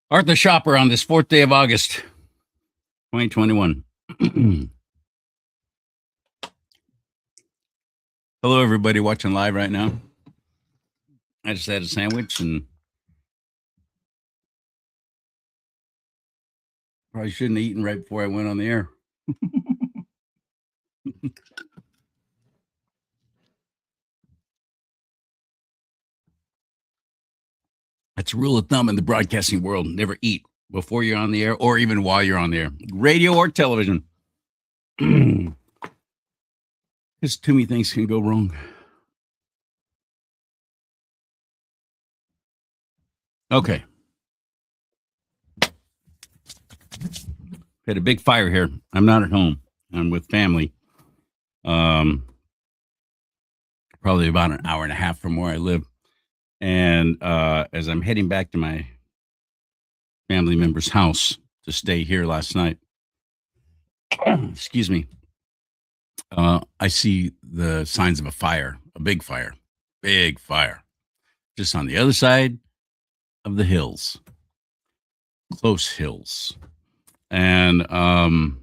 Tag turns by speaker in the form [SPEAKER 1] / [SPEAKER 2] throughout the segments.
[SPEAKER 1] Arthur Shopper on this fourth day of August, 2021. Hello, everybody watching live right now. I just had a sandwich and probably shouldn't have eaten right before I went on the air. That's a rule of thumb in the broadcasting world. Never eat before you're on the air or even while you're on the air, radio or television. Because too many things can go wrong. Okay. Had a big fire here. I'm not at home. I'm with family. Probably about an hour and a half from where I live. And as I'm heading back to my family member's house to stay here last night, excuse me, I see the signs of a fire, a big fire, just on the other side of the hills, close hills. And by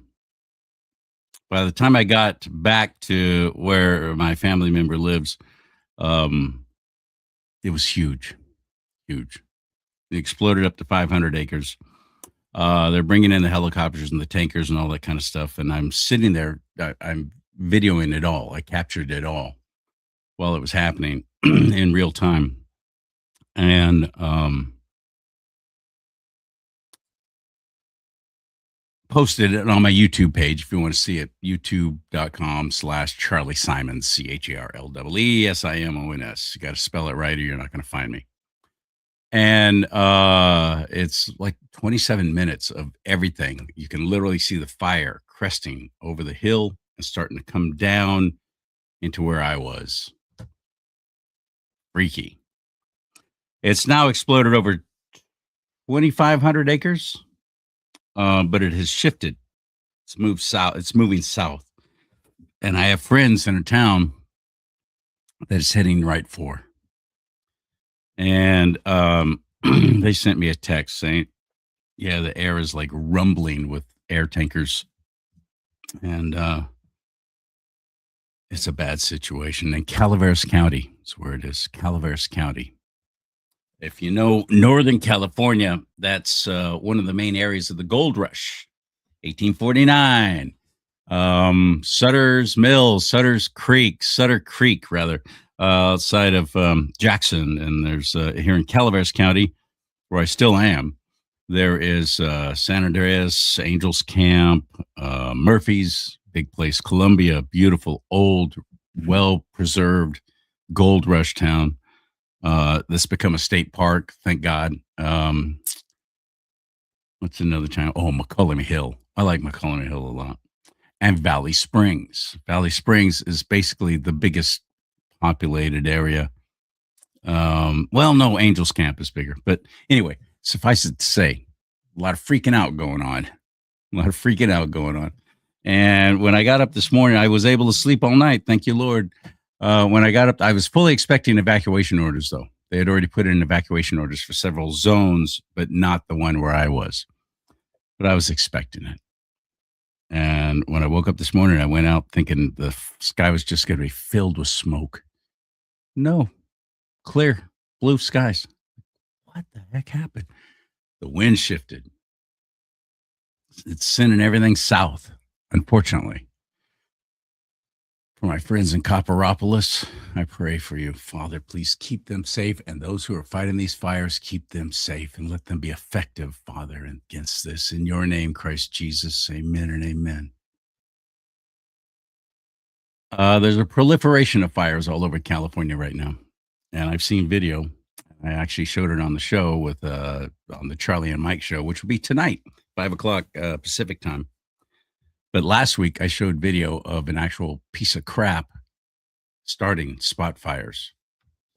[SPEAKER 1] the time I got back to where my family member lives, it was huge. It exploded up to 500 acres. They're bringing in the helicopters and the tankers and all that kind of stuff. And I'm sitting there, I'm videoing it all. I captured it all while it was happening in real time. And posted it on my YouTube page if you want to see it, youtube.com/Charlie Simons, CharlieSimons. You got to spell it right or you're not going to find me. And it's like 27 minutes of everything. You can literally see the fire cresting over the hill and starting to come down into where I was. Freaky. It's now exploded over 2,500 acres. But it has shifted. It's moved south. It's moving south. And I have friends in a town that it's heading right for. And they sent me a text saying, yeah, the air is like rumbling with air tankers. And it's a bad situation. In Calaveras County is where it is, Calaveras County. If you know Northern California, that's one of the main areas of the gold rush, 1849. Sutter Creek, outside of Jackson. And there's here in Calaveras County, where I still am, there is San Andreas, Angels Camp, Murphy's, big place, Columbia, beautiful, old, well-preserved gold rush town. This become a state park, thank God. What's another town? Oh, McCullum Hill. I like McCullum Hill a lot. And Valley Springs. Valley Springs is basically the biggest populated area. Well, no, Angels Camp is bigger. But anyway, suffice it to say, a lot of freaking out going on. And when I got up this morning, I was able to sleep all night. Thank you, Lord. When I got up, I was fully expecting evacuation orders, though. They had already put in evacuation orders for several zones, but not the one where I was. But I was expecting it. And when I woke up this morning, I went out thinking the sky was just going to be filled with smoke. No, clear, blue skies. What the heck happened? The wind shifted. It's sending everything south, unfortunately. For my friends in Copperopolis, I pray for you, Father. Please keep them safe, and those who are fighting these fires, keep them safe and let them be effective, Father, against this. In your name, Christ Jesus, amen and amen. There's a proliferation of fires all over California right now, and I've seen video. I actually showed it on the show with on the Charlie and Mike show, which will be tonight, 5:00 Pacific time. But last week, I showed video of an actual piece of crap starting spot fires.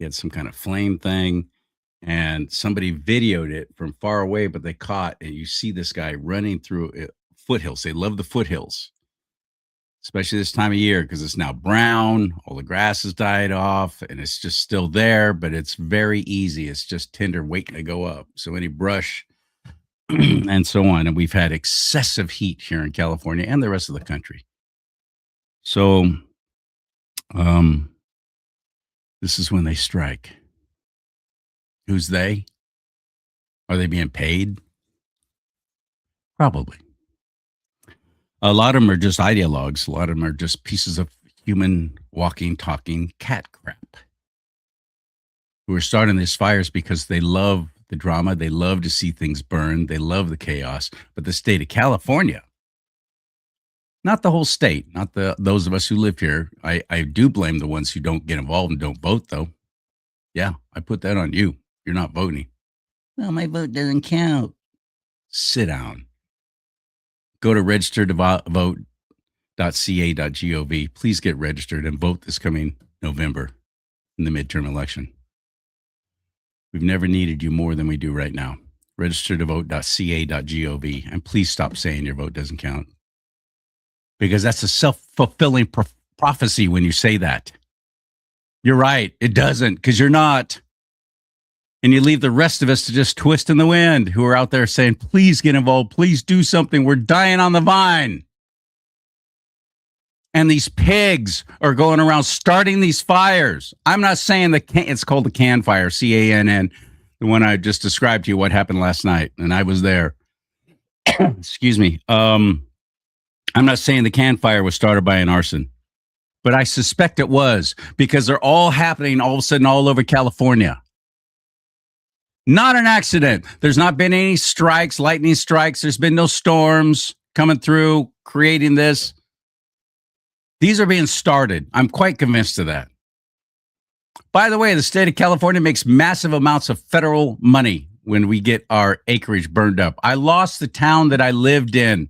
[SPEAKER 1] He had some kind of flame thing, and somebody videoed it from far away, but they caught, and you see this guy running through foothills. They love the foothills, especially this time of year, because it's now brown, all the grass has died off, and it's just still there, but it's very easy. It's just tinder waiting to go up. So any brush and so on. And we've had excessive heat here in California and the rest of the country. So um, this is when they strike. Who's they? Are they being paid? Probably. A lot of them are just ideologues. A lot of them are just pieces of human walking, talking cat crap who are starting these fires because they love the drama. They love to see things burn. They love the chaos. But the state of California, not the whole state, not those of us who live here. I do blame the ones who don't get involved and don't vote, though. Yeah, I put that on you. You're not voting. Well, my vote doesn't count. Sit down. Go to register-to-vote.ca.gov. Please get registered and vote this coming November in the midterm election. We've never needed you more than we do right now. Register-to-vote.ca.gov. And please stop saying your vote doesn't count. Because that's a self-fulfilling prophecy when you say that. You're right. It doesn't, because you're not. And you leave the rest of us to just twist in the wind who are out there saying, please get involved. Please do something. We're dying on the vine. And these pigs are going around starting these fires. I'm not saying it's called the can fire, CANN, the one I just described to you what happened last night. And I was there. Excuse me. I'm not saying the can fire was started by an arson, but I suspect it was because they're all happening all of a sudden all over California. Not an accident. There's not been any strikes, lightning strikes. There's been no storms coming through, creating this. These are being started. I'm quite convinced of that. By the way, the state of California makes massive amounts of federal money when we get our acreage burned up. I lost the town that I lived in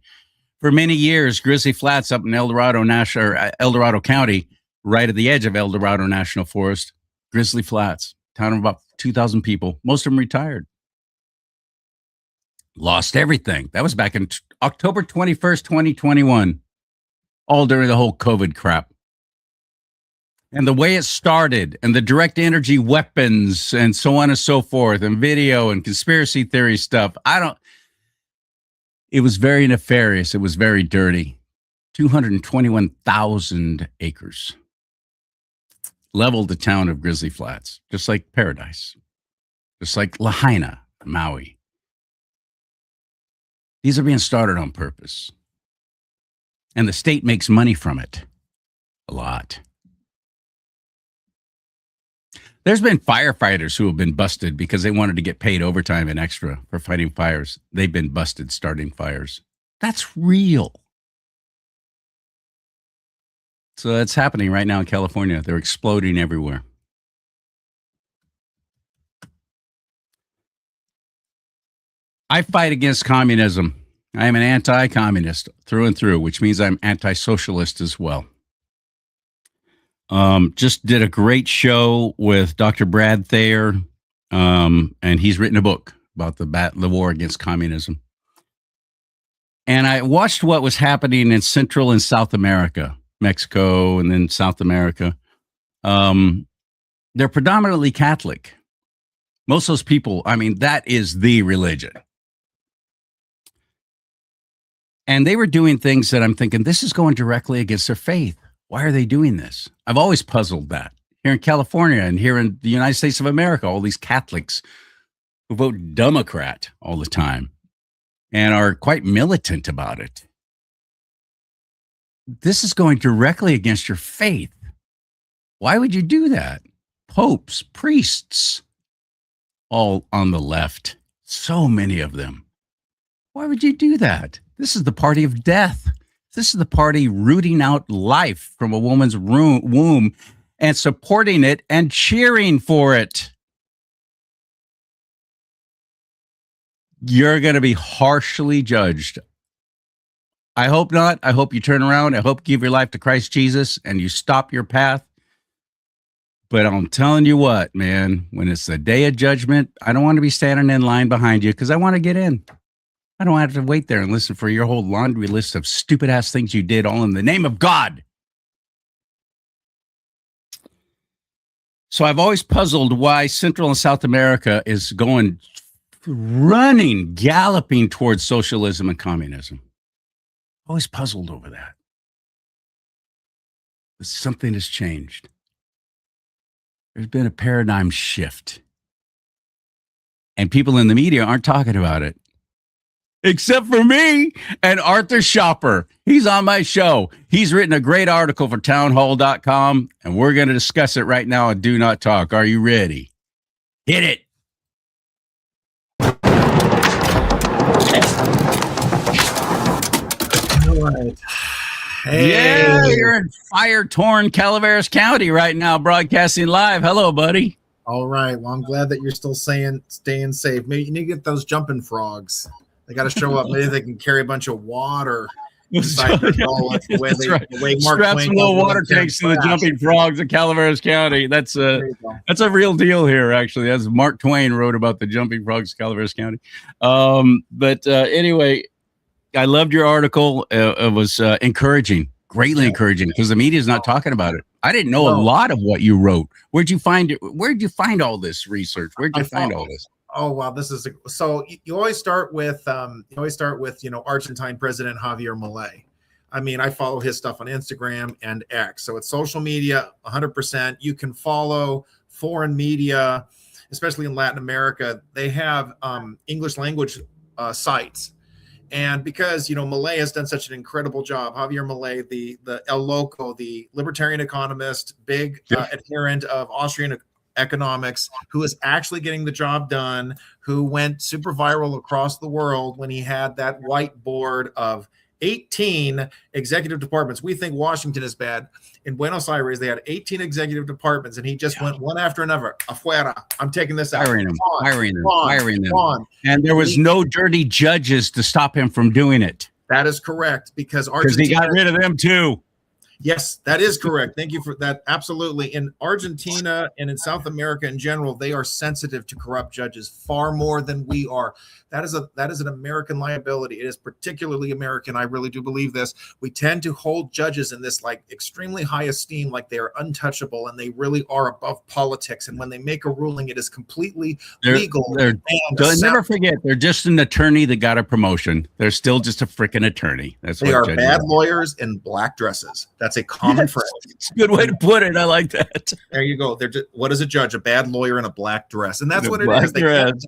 [SPEAKER 1] for many years, Grizzly Flats up in El Dorado County, right at the edge of El Dorado National Forest. Grizzly Flats, town of about 2,000 people, most of them retired. Lost everything. That was back in October 21st, 2021, all during the whole COVID crap. And the way it started and the direct energy weapons and so on and so forth and video and conspiracy theory stuff, it was very nefarious. It was very dirty. 221,000 acres. Leveled the town of Grizzly Flats, just like Paradise, just like Lahaina, Maui. These are being started on purpose. And the state makes money from it. A lot. There's been firefighters who have been busted because they wanted to get paid overtime and extra for fighting fires. They've been busted starting fires. That's real. So that's happening right now in California. They're exploding everywhere. I fight against communism. I am an anti-communist through and through, which means I'm anti-socialist as well. Just did a great show with Dr. Brad Thayer, and he's written a book about the war against communism. And I watched what was happening in Central and South America, Mexico, and then South America. They're predominantly Catholic. Most of those people, that is the religion. And they were doing things that I'm thinking, this is going directly against their faith. Why are they doing this? I've always puzzled that. Here in California and here in the United States of America, all these Catholics who vote Democrat all the time and are quite militant about it. This is going directly against your faith. Why would you do that? Popes, priests, all on the left. So many of them. Why would you do that? This is the party of death. This is the party rooting out life from a woman's womb and supporting it and cheering for it. You're going to be harshly judged. I hope not. I hope you turn around. I hope you give your life to Christ Jesus and you stop your path. But I'm telling you what, man, when it's the day of judgment, I don't want to be standing in line behind you because I want to get in. I don't have to wait there and listen for your whole laundry list of stupid ass things you did all in the name of God. So I've always puzzled why Central and South America is going running, galloping towards socialism and communism. Always puzzled over that. But something has changed. There's been a paradigm shift. And people in the media aren't talking about it. Except for me and Arthur Schopper. He's on my show. He's written a great article for townhall.com, and we're going to discuss it right now on Do Not Talk. Are you ready? Hit it.
[SPEAKER 2] All right. Hey.
[SPEAKER 1] Yeah, you're in fire-torn Calaveras County right now, broadcasting live. Hello, buddy.
[SPEAKER 2] All right. Well, I'm glad that you're still staying safe. Maybe you need to get those jumping frogs. They got to show up. Maybe they can carry a bunch of water.
[SPEAKER 1] That's right. Strap some little water tanks to the jumping frogs of Calaveras County. That's a real deal here, actually. As Mark Twain wrote about the jumping frogs of Calaveras County. Anyway, I loved your article. It was encouraging, greatly encouraging, because the media is not talking about it. I didn't know a lot of what you wrote. Where'd you find it? Where'd you find all this research? Where'd you find all this?
[SPEAKER 2] Oh wow, so you always start with Argentine President Javier Milei. I mean, I follow his stuff on Instagram and X, so it's social media 100%. You can follow foreign media, especially in Latin America. They have English language sites, and because Milei has done such an incredible job, Javier Milei, the El Loco, the libertarian economist, big adherent of Austrian economics, who is actually getting the job done, who went super viral across the world when he had that whiteboard of 18 executive departments. We think Washington is bad. In Buenos Aires, they had 18 executive departments, and he just went one after another. Afuera. I'm taking this out.
[SPEAKER 1] Firing them. And there was no dirty judges to stop him from doing it.
[SPEAKER 2] That is correct, because
[SPEAKER 1] he got rid of them too.
[SPEAKER 2] Yes, that is correct. Thank you for that. Absolutely. In Argentina and in South America in general, they are sensitive to corrupt judges far more than we are. That is an American liability. It is particularly American. I really do believe this. We tend to hold judges in this extremely high esteem, like they are untouchable, and they really are above politics. And when they make a ruling, it is completely legal.
[SPEAKER 1] Never forget, they're just an attorney that got a promotion. They're still just a freaking attorney.
[SPEAKER 2] They are bad lawyers in black dresses. That's a common phrase.
[SPEAKER 1] It's a good way to put it. I like that.
[SPEAKER 2] There you go. What is a judge? A bad lawyer in a black dress. And that's what it is.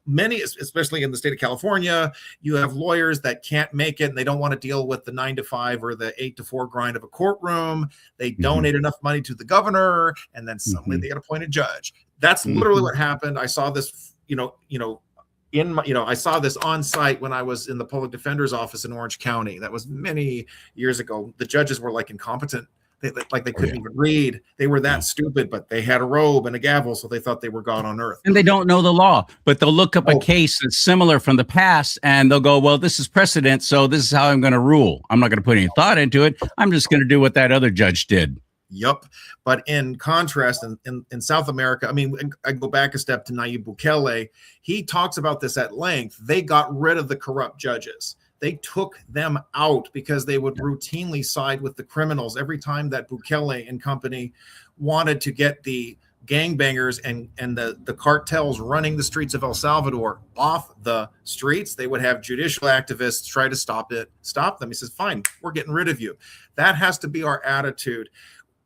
[SPEAKER 2] Many, especially in the state of California, you have lawyers that can't make it, and they don't want to deal with the 9 to 5 or the 8 to 4 grind of a courtroom. They donate enough money to the governor, and then suddenly they get appointed judge. That's literally what happened. I saw this, I saw this on site when I was in the public defender's office in Orange County. That was many years ago. The judges were incompetent. They couldn't even read. They were that stupid, but they had a robe and a gavel, so they thought they were God on earth.
[SPEAKER 1] And they don't know the law, but they'll look up a case that's similar from the past, and they'll go, well, this is precedent, so this is how I'm going to rule. I'm not going to put any thought into it. I'm just going to do what that other judge did.
[SPEAKER 2] Yep. But in contrast, in South America, I mean, I go back a step to Nayib Bukele. He talks about this at length. They got rid of the corrupt judges. They took them out because they would routinely side with the criminals every time that Bukele and company wanted to get the gangbangers and the cartels running the streets of El Salvador off the streets. They would have judicial activists try to stop them. He says, fine, we're getting rid of you. That has to be our attitude,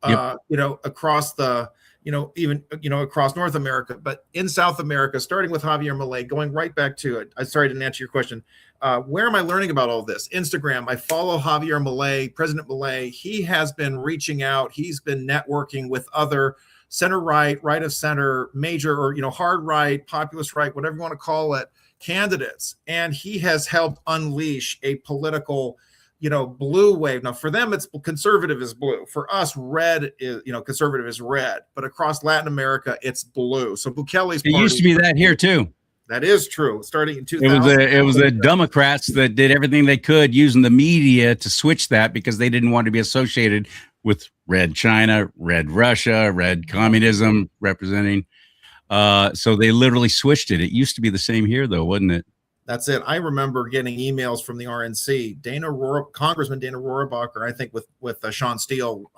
[SPEAKER 2] across the, across North America, but in South America, starting with Javier Milei, going right back to it. I'm sorry I didn't answer your question. Where am I learning about all this? Instagram. I follow Javier Milei, President Milei. He has been reaching out. He's been networking with other center right, right of center, major or hard right, populist right, whatever you want to call it, candidates, and he has helped unleash a political blue wave. Now for them, it's conservative is blue. For us, red is, conservative is red, but across Latin America, it's blue. So Bukele's
[SPEAKER 1] party, it used to be that here too.
[SPEAKER 2] That is true. Starting in 2000,
[SPEAKER 1] it was the Democrats that did everything they could using the media to switch that because they didn't want to be associated with red China, red Russia, red communism representing. So they literally switched it. It used to be the same here though, wasn't it?
[SPEAKER 2] That's it. I remember getting emails from the RNC, Congressman Dana Rohrabacher, I think with Sean Steele,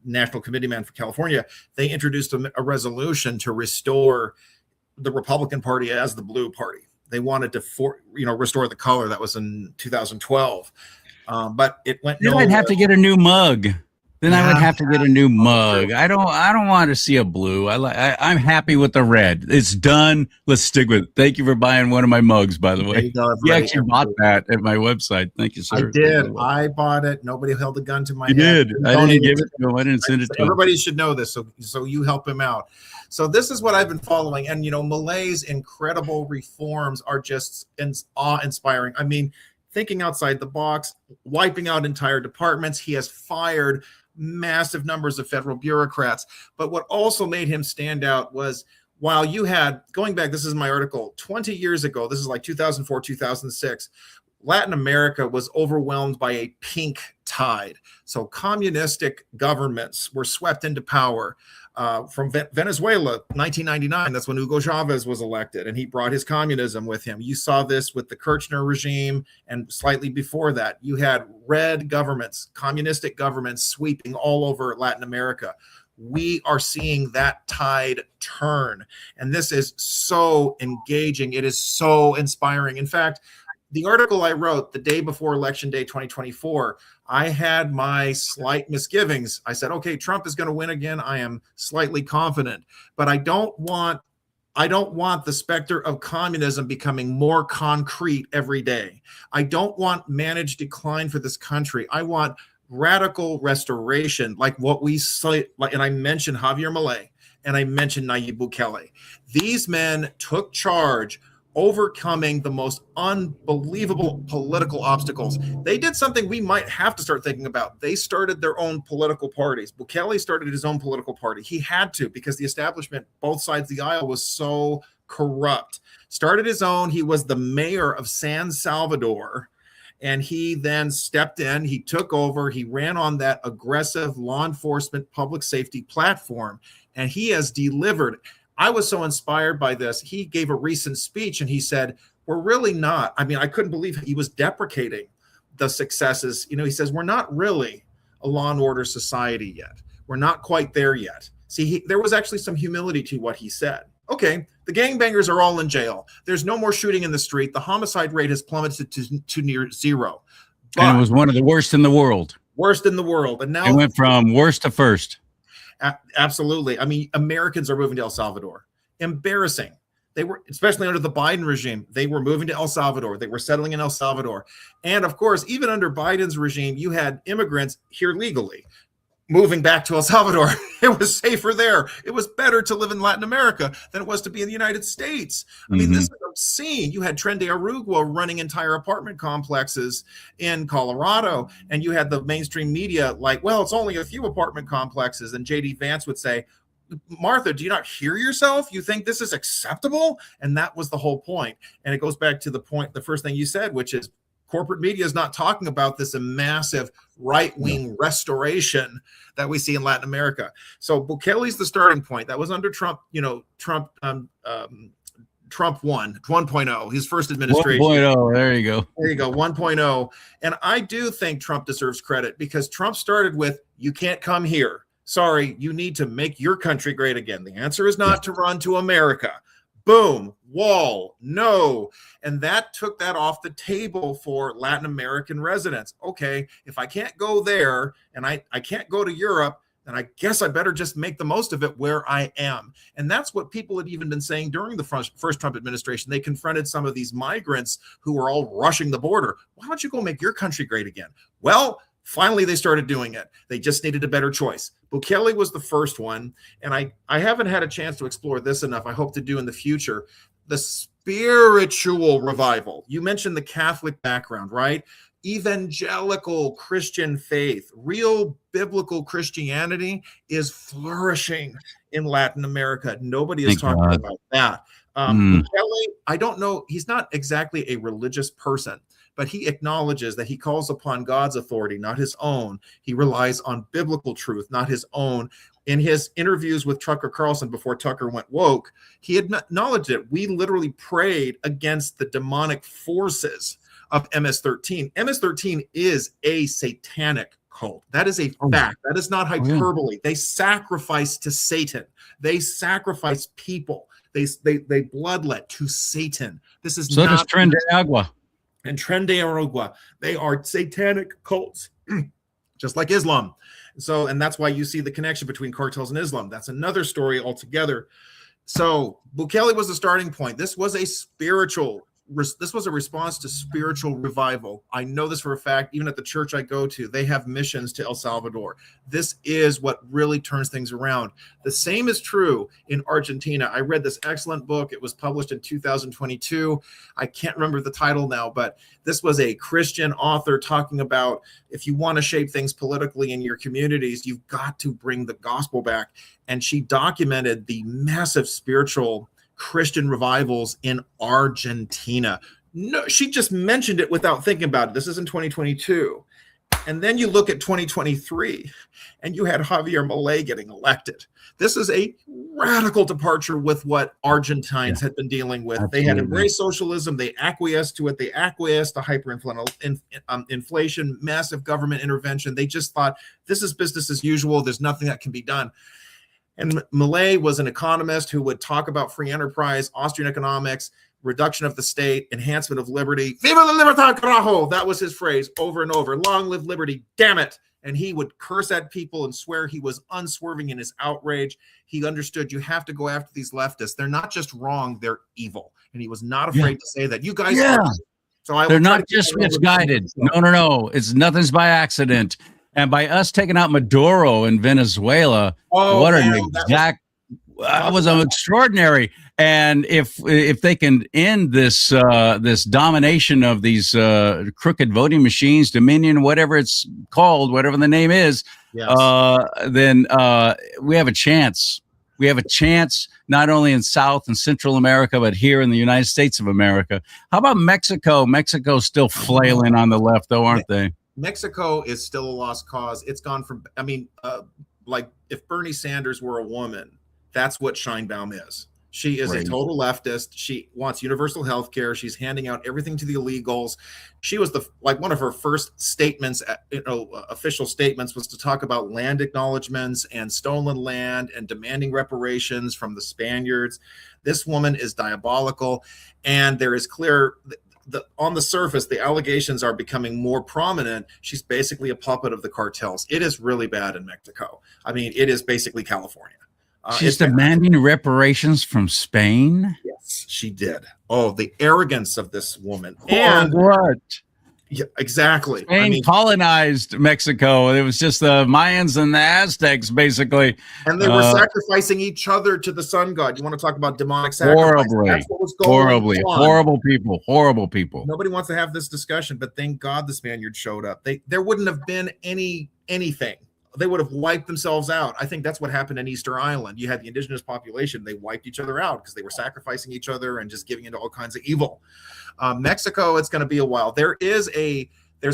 [SPEAKER 2] National Committee man for California. They introduced a resolution to restore the Republican Party as the blue party. They wanted to restore the color. That was in 2012. But it went
[SPEAKER 1] Then
[SPEAKER 2] nowhere.
[SPEAKER 1] I'd have to get a new mug. Then I would
[SPEAKER 2] Yeah.
[SPEAKER 1] have to get a new mug. I don't want to see a blue. I'm happy with the red. It's done. Let's stick with it. Thank you for buying one of my mugs, by the
[SPEAKER 2] There
[SPEAKER 1] way.
[SPEAKER 2] you go,
[SPEAKER 1] You
[SPEAKER 2] everybody.
[SPEAKER 1] actually bought that at my website. Thank you, sir.
[SPEAKER 2] I did. I bought it. Nobody held a gun to my
[SPEAKER 1] You
[SPEAKER 2] head.
[SPEAKER 1] did. I didn't give it to him. I didn't send it to him.
[SPEAKER 2] Everybody should know this, so you help him out. So this is what I've been following, and Malay's incredible reforms are just awe-inspiring. I mean, thinking outside the box, wiping out entire departments. He has fired massive numbers of federal bureaucrats. But what also made him stand out was, while you had, going back, this is my article, 20 years ago, this is like 2004, 2006, Latin America was overwhelmed by a pink tide. So communistic governments were swept into power. From Venezuela, 1999, that's when Hugo Chavez was elected, and he brought his communism with him. You saw this with the Kirchner regime, and slightly before that, you had red governments, communistic governments sweeping all over Latin America. We are seeing that tide turn, and this is so engaging. It is so inspiring. In fact, the article I wrote the day before Election Day 2024, I had my slight misgivings. I said, okay, Trump is going to win again. I am slightly confident, but I don't want the specter of communism becoming more concrete every day. I don't want managed decline for this country. I want radical restoration, like what we say. And I mentioned Javier Milei and I mentioned Nayib Bukele. These men took charge, overcoming the most unbelievable political obstacles. They did something we might have to start thinking about. They started their own political parties. Bukele started his own political party. He had to, because the establishment, both sides of the aisle, was so corrupt. Started his own. He was the mayor of San Salvador, and he then stepped in. He took over. He ran on that aggressive law enforcement, public safety platform, and he has delivered. I was so inspired by this. He gave a recent speech and he said, we're really not. I mean, I couldn't believe he was deprecating the successes. He says, we're not really a law and order society yet. We're not quite there yet. See, there was actually some humility to what he said. Okay, the gangbangers are all in jail. There's no more shooting in the street. The homicide rate has plummeted to near zero. But
[SPEAKER 1] and it was one of the worst in the world.
[SPEAKER 2] Worst in the world. And now
[SPEAKER 1] it went from worst to first.
[SPEAKER 2] Absolutely. I mean, Americans are moving to El Salvador. Embarrassing. They were, especially under the Biden regime, they were moving to El Salvador. They were settling in El Salvador. And of course, even under Biden's regime, you had immigrants here legally moving back to El Salvador. It was safer there. It was better to live in Latin America than it was to be in the United States. I mean, this is obscene. You had Tren de Arugua running entire apartment complexes in Colorado, and you had the mainstream media like, well, it's only a few apartment complexes. And J.D. Vance would say, Martha, do you not hear yourself? You think this is acceptable? And that was the whole point. And it goes back to the first thing you said, which is corporate media is not talking about this massive right-wing restoration that we see in Latin America. So Bukele's the starting point. That was under Trump, Trump won 1.0, his first administration.
[SPEAKER 1] 1.0, there you go.
[SPEAKER 2] There you go, 1.0. And I do think Trump deserves credit, because Trump started with, you can't come here. Sorry, you need to make your country great again. The answer is not to run to America. Boom, wall, no. And that took that off the table for Latin American residents. Okay, if I can't go there and I can't go to Europe, then I guess I better just make the most of it where I am. And that's what people had even been saying during the first Trump administration. They confronted some of these migrants who were all rushing the border. Why don't you go make your country great again? Well, finally, they started doing it. They just needed a better choice. Bukele was the first one, and I haven't had a chance to explore this enough. I hope to do in the future. The spiritual revival. You mentioned the Catholic background, right? Evangelical Christian faith, real biblical Christianity is flourishing in Latin America. Nobody is talking about that. Bukele, I don't know. He's not exactly a religious person, but he acknowledges that he calls upon God's authority, not his own. He relies on biblical truth, not his own. In his interviews with Tucker Carlson before Tucker went woke, he acknowledged it. We literally prayed against the demonic forces of MS-13. MS-13 is a satanic cult. That is a fact. That is not hyperbole. They sacrifice to Satan. They sacrifice people. They bloodlet to Satan. This is
[SPEAKER 1] So does
[SPEAKER 2] not
[SPEAKER 1] Tren de Agua.
[SPEAKER 2] and Tren de Aragua. They are satanic cults, just like Islam. So, and that's why you see the connection between cartels and Islam. That's another story altogether. So Bukele was the starting point. This was a response to spiritual revival. I know this for a fact. Even at the church I go to, they have missions to El Salvador. This is what really turns things around. The same is true in Argentina. I read this excellent book. It was published in 2022. I can't remember the title now, but this was a Christian author talking about if you want to shape things politically in your communities, you've got to bring the gospel back. And she documented the massive spiritual Christian revivals in Argentina. No, she just mentioned it without thinking about it. This is in 2022. And then you look at 2023 and you had Javier Milei getting elected. This is a radical departure with what Argentines had been dealing with. Absolutely. They had embraced socialism. They acquiesced to it. They acquiesced to hyperinflation, massive government intervention. They just thought this is business as usual. There's nothing that can be done. And Milei was an economist who would talk about free enterprise, Austrian economics, reduction of the state, enhancement of liberty. Viva la libertad, carajo! That was his phrase over and over. Long live liberty, damn it! And he would curse at people and swear he was unswerving in his outrage. He understood you have to go after these leftists. They're not just wrong, they're evil. And he was not afraid to say that. You guys are. So
[SPEAKER 1] they're not just misguided. No. It's nothing's by accident. And by us taking out Maduro in Venezuela, that was extraordinary. And if they can end this this domination of these crooked voting machines, Dominion, whatever it's called, whatever the name is, then we have a chance. We have a chance not only in South and Central America, but here in the United States of America. How about Mexico? Mexico's still flailing on the left, though, aren't they?
[SPEAKER 2] Mexico is still a lost cause. It's gone from, like if Bernie Sanders were a woman, that's what Sheinbaum is. She is a total leftist. She wants universal health care. She's handing out everything to the illegals. She was one of her first statements, official statements, was to talk about land acknowledgements and stolen land and demanding reparations from the Spaniards. This woman is diabolical, and there is clear. On the surface, the allegations are becoming more prominent. She's basically a puppet of the cartels. It is really bad in Mexico. I mean, it is basically California.
[SPEAKER 1] She's demanding reparations from Spain?
[SPEAKER 2] Yes, she did. Oh, the arrogance of this woman.
[SPEAKER 1] And what?
[SPEAKER 2] Yeah, exactly.
[SPEAKER 1] Spain colonized Mexico. It was just the Mayans and the Aztecs, basically.
[SPEAKER 2] And they were sacrificing each other to the sun god. You want to talk about demonic sacrifice? That's what was going on. Horrible people. Nobody wants to have this discussion, but thank God the Spaniards showed up. There wouldn't have been anything. They would have wiped themselves out. I think that's what happened in Easter Island. You had the indigenous population. They wiped each other out because they were sacrificing each other and just giving into all kinds of evil. Mexico, it's going to be a while. There's a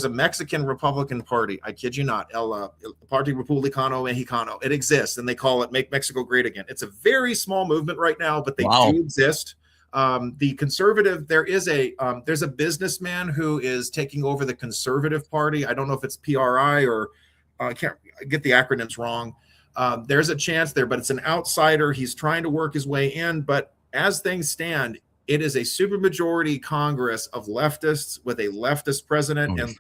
[SPEAKER 2] Mexican Republican Party. I kid you not. El Partido Republicano Mexicano. It exists, and they call it Make Mexico Great Again. It's a very small movement right now, but they do exist. The conservative, there's a businessman who is taking over the Conservative Party. I don't know if it's PRI or I can't get the acronyms wrong. There's a chance there, but it's an outsider. He's trying to work his way in. But as things stand, it is a supermajority Congress of leftists with a leftist president. And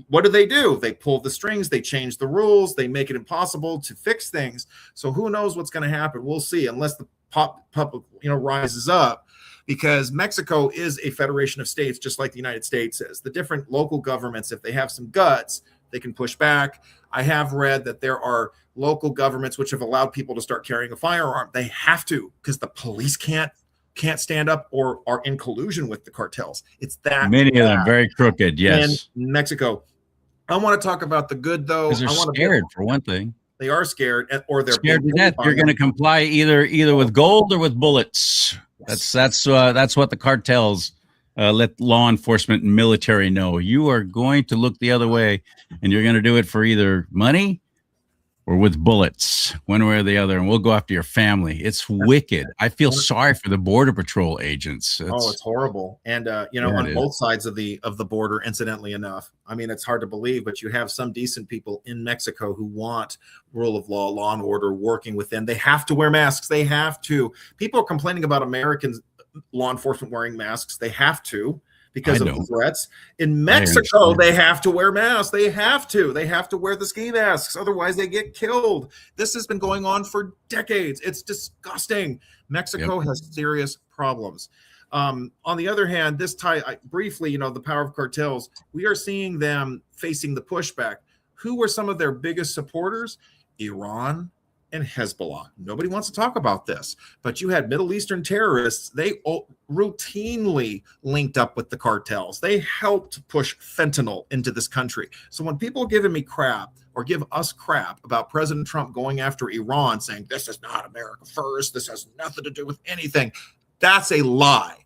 [SPEAKER 2] what do? They pull the strings. They change the rules. They make it impossible to fix things. So who knows what's going to happen? We'll see, unless the public, rises up. Because Mexico is a federation of states, just like the United States is. The different local governments, if they have some guts, they can push back. I have read that there are local governments which have allowed people to start carrying a firearm. They have to, because the police can't stand up or are in collusion with the cartels. It's that
[SPEAKER 1] many of them very crooked. Yes,
[SPEAKER 2] in Mexico. I want to talk about the good, though.
[SPEAKER 1] Because they're scared, for one thing.
[SPEAKER 2] They are scared, or they're
[SPEAKER 1] scared to death. You're going to comply either with gold or with bullets. Yes. That's what the cartels let law enforcement and military know. You are going to look the other way, and you're going to do it for either money or with bullets, one way or the other, and we'll go after your family. It's wicked. I feel sorry for the Border Patrol agents.
[SPEAKER 2] It's horrible. And
[SPEAKER 1] Yeah,
[SPEAKER 2] on both sides of the border, incidentally enough, I mean, it's hard to believe, but you have some decent people in Mexico who want rule of law and order working within. They have to wear masks. They have to. People are complaining about American law enforcement wearing masks. They have to, because of the threats. In Mexico, they have to wear masks. They have to wear the ski masks. Otherwise, they get killed. This has been going on for decades. It's disgusting. Mexico has serious problems. On the other hand, briefly, the power of cartels, we are seeing them facing the pushback. Who were some of their biggest supporters? Iran and Hezbollah. Nobody wants to talk about this, but you had Middle Eastern terrorists. They routinely linked up with the cartels. They helped push fentanyl into this country. So when people are giving me crap or give us crap about President Trump going after Iran, saying this is not America first, this has nothing to do with anything, that's a lie.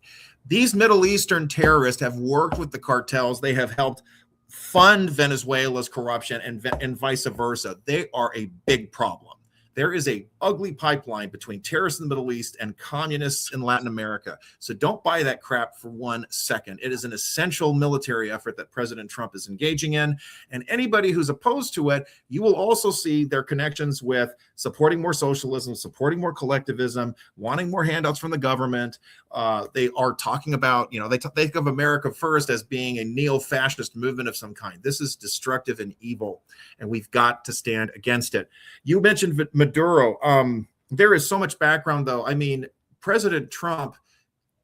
[SPEAKER 2] These Middle Eastern terrorists have worked with the cartels. They have helped fund Venezuela's corruption and vice versa. They are a big problem. There is a ugly pipeline between terrorists in the Middle East and communists in Latin America. So don't buy that crap for 1 second. It is an essential military effort that President Trump is engaging in. And anybody who's opposed to it, you will also see their connections with supporting more socialism, supporting more collectivism, wanting more handouts from the government. They are talking about, they think of America First as being a neo-fascist movement of some kind. This is destructive and evil, and we've got to stand against it. You mentioned Maduro. There is so much background, though. I mean, President Trump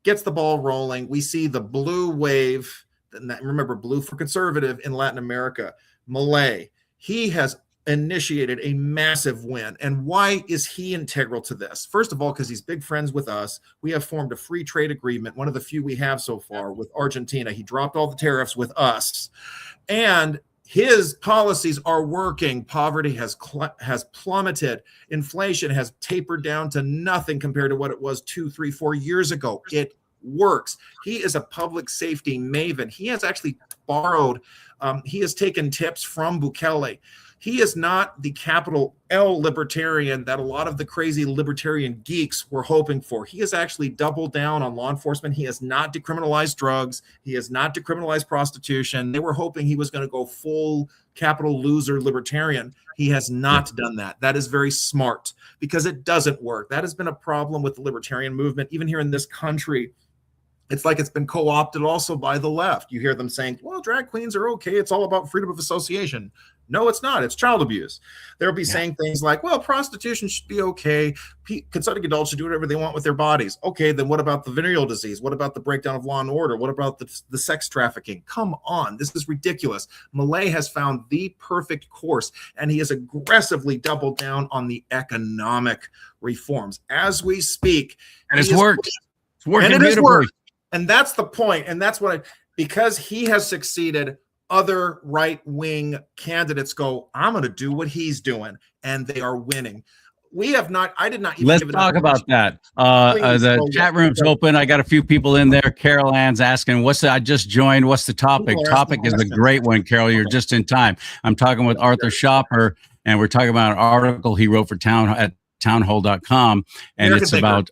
[SPEAKER 2] gets the ball rolling. We see the blue wave. Remember, blue for conservative in Latin America. Milei, he has initiated a massive win. And why is he integral to this? First of all, because he's big friends with us. We have formed a free trade agreement, one of the few we have so far, with Argentina. He dropped all the tariffs with us. And his policies are working. Poverty has plummeted. Inflation has tapered down to nothing compared to what it was 2, 3, 4 years ago. It works. He is a public safety maven. He has actually borrowed, he has taken tips from Bukele. He is not the capital L libertarian that a lot of the crazy libertarian geeks were hoping for. He has actually doubled down on law enforcement. He has not decriminalized drugs. He has not decriminalized prostitution. They were hoping he was going to go full capital loser libertarian. He has not done that. That is very smart, because it doesn't work. That has been a problem with the libertarian movement, even here in this country. It's like it's been co-opted also by the left. You hear them saying, well, drag queens are okay. It's all about freedom of association. No, it's not. It's child abuse. They'll be saying things like, well, prostitution should be okay. Consenting adults should do whatever they want with their bodies. Okay, then what about the venereal disease? What about the breakdown of law and order? What about the sex trafficking? Come on. This is ridiculous. Milei has found the perfect course, and he has aggressively doubled down on the economic reforms. As we speak.
[SPEAKER 1] And it's worked. It's working
[SPEAKER 2] beautifully.
[SPEAKER 1] Worked.
[SPEAKER 2] And that's the point. And that's because he has succeeded, other right-wing candidates go, I'm going to do what he's doing. And they are winning. I did not even
[SPEAKER 1] Let's talk about that. The chat room's open. I got a few people in there. Carol Ann's asking, I just joined. What's the topic? Topic is a great one, Carol. You're just in time. I'm talking with Arthur Schopper, and we're talking about an article he wrote for townhall.com. And it's about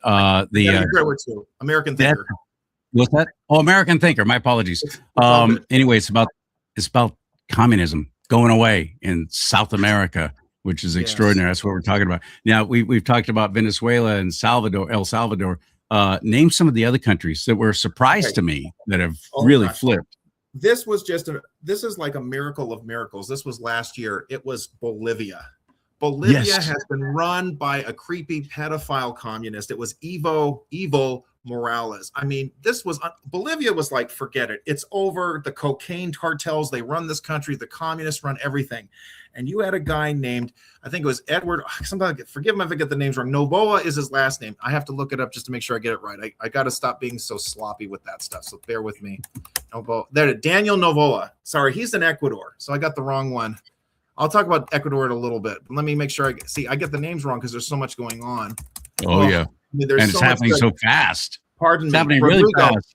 [SPEAKER 1] the
[SPEAKER 2] American Thinker.
[SPEAKER 1] What's that? Oh, American Thinker. My apologies. Anyway, it's about communism going away in South America, which is extraordinary. That's what we're talking about. Now, we've talked about Venezuela and El Salvador. Name some of the other countries that were a surprise to me that have really flipped.
[SPEAKER 2] This is like a miracle of miracles. This was last year. It was Bolivia. Bolivia has been run by a creepy pedophile communist. It was Evo Morales. I mean, Bolivia was like, forget it. It's over. The cocaine cartels, they run this country. The communists run everything. And you had a guy named, I think it was Edward, sometimes forgive me if I get the names wrong. Novoa is his last name. I have to look it up just to make sure I get it right. I got to stop being so sloppy with that stuff. So bear with me. Daniel Novoa. Sorry, he's in Ecuador. So I got the wrong one. I'll talk about Ecuador in a little bit. But let me make sure I get the names wrong because there's so much going on.
[SPEAKER 1] Oh, yeah.
[SPEAKER 2] I mean,
[SPEAKER 1] and it's happening so fast.
[SPEAKER 2] Pardon me.
[SPEAKER 1] It's happening really fast.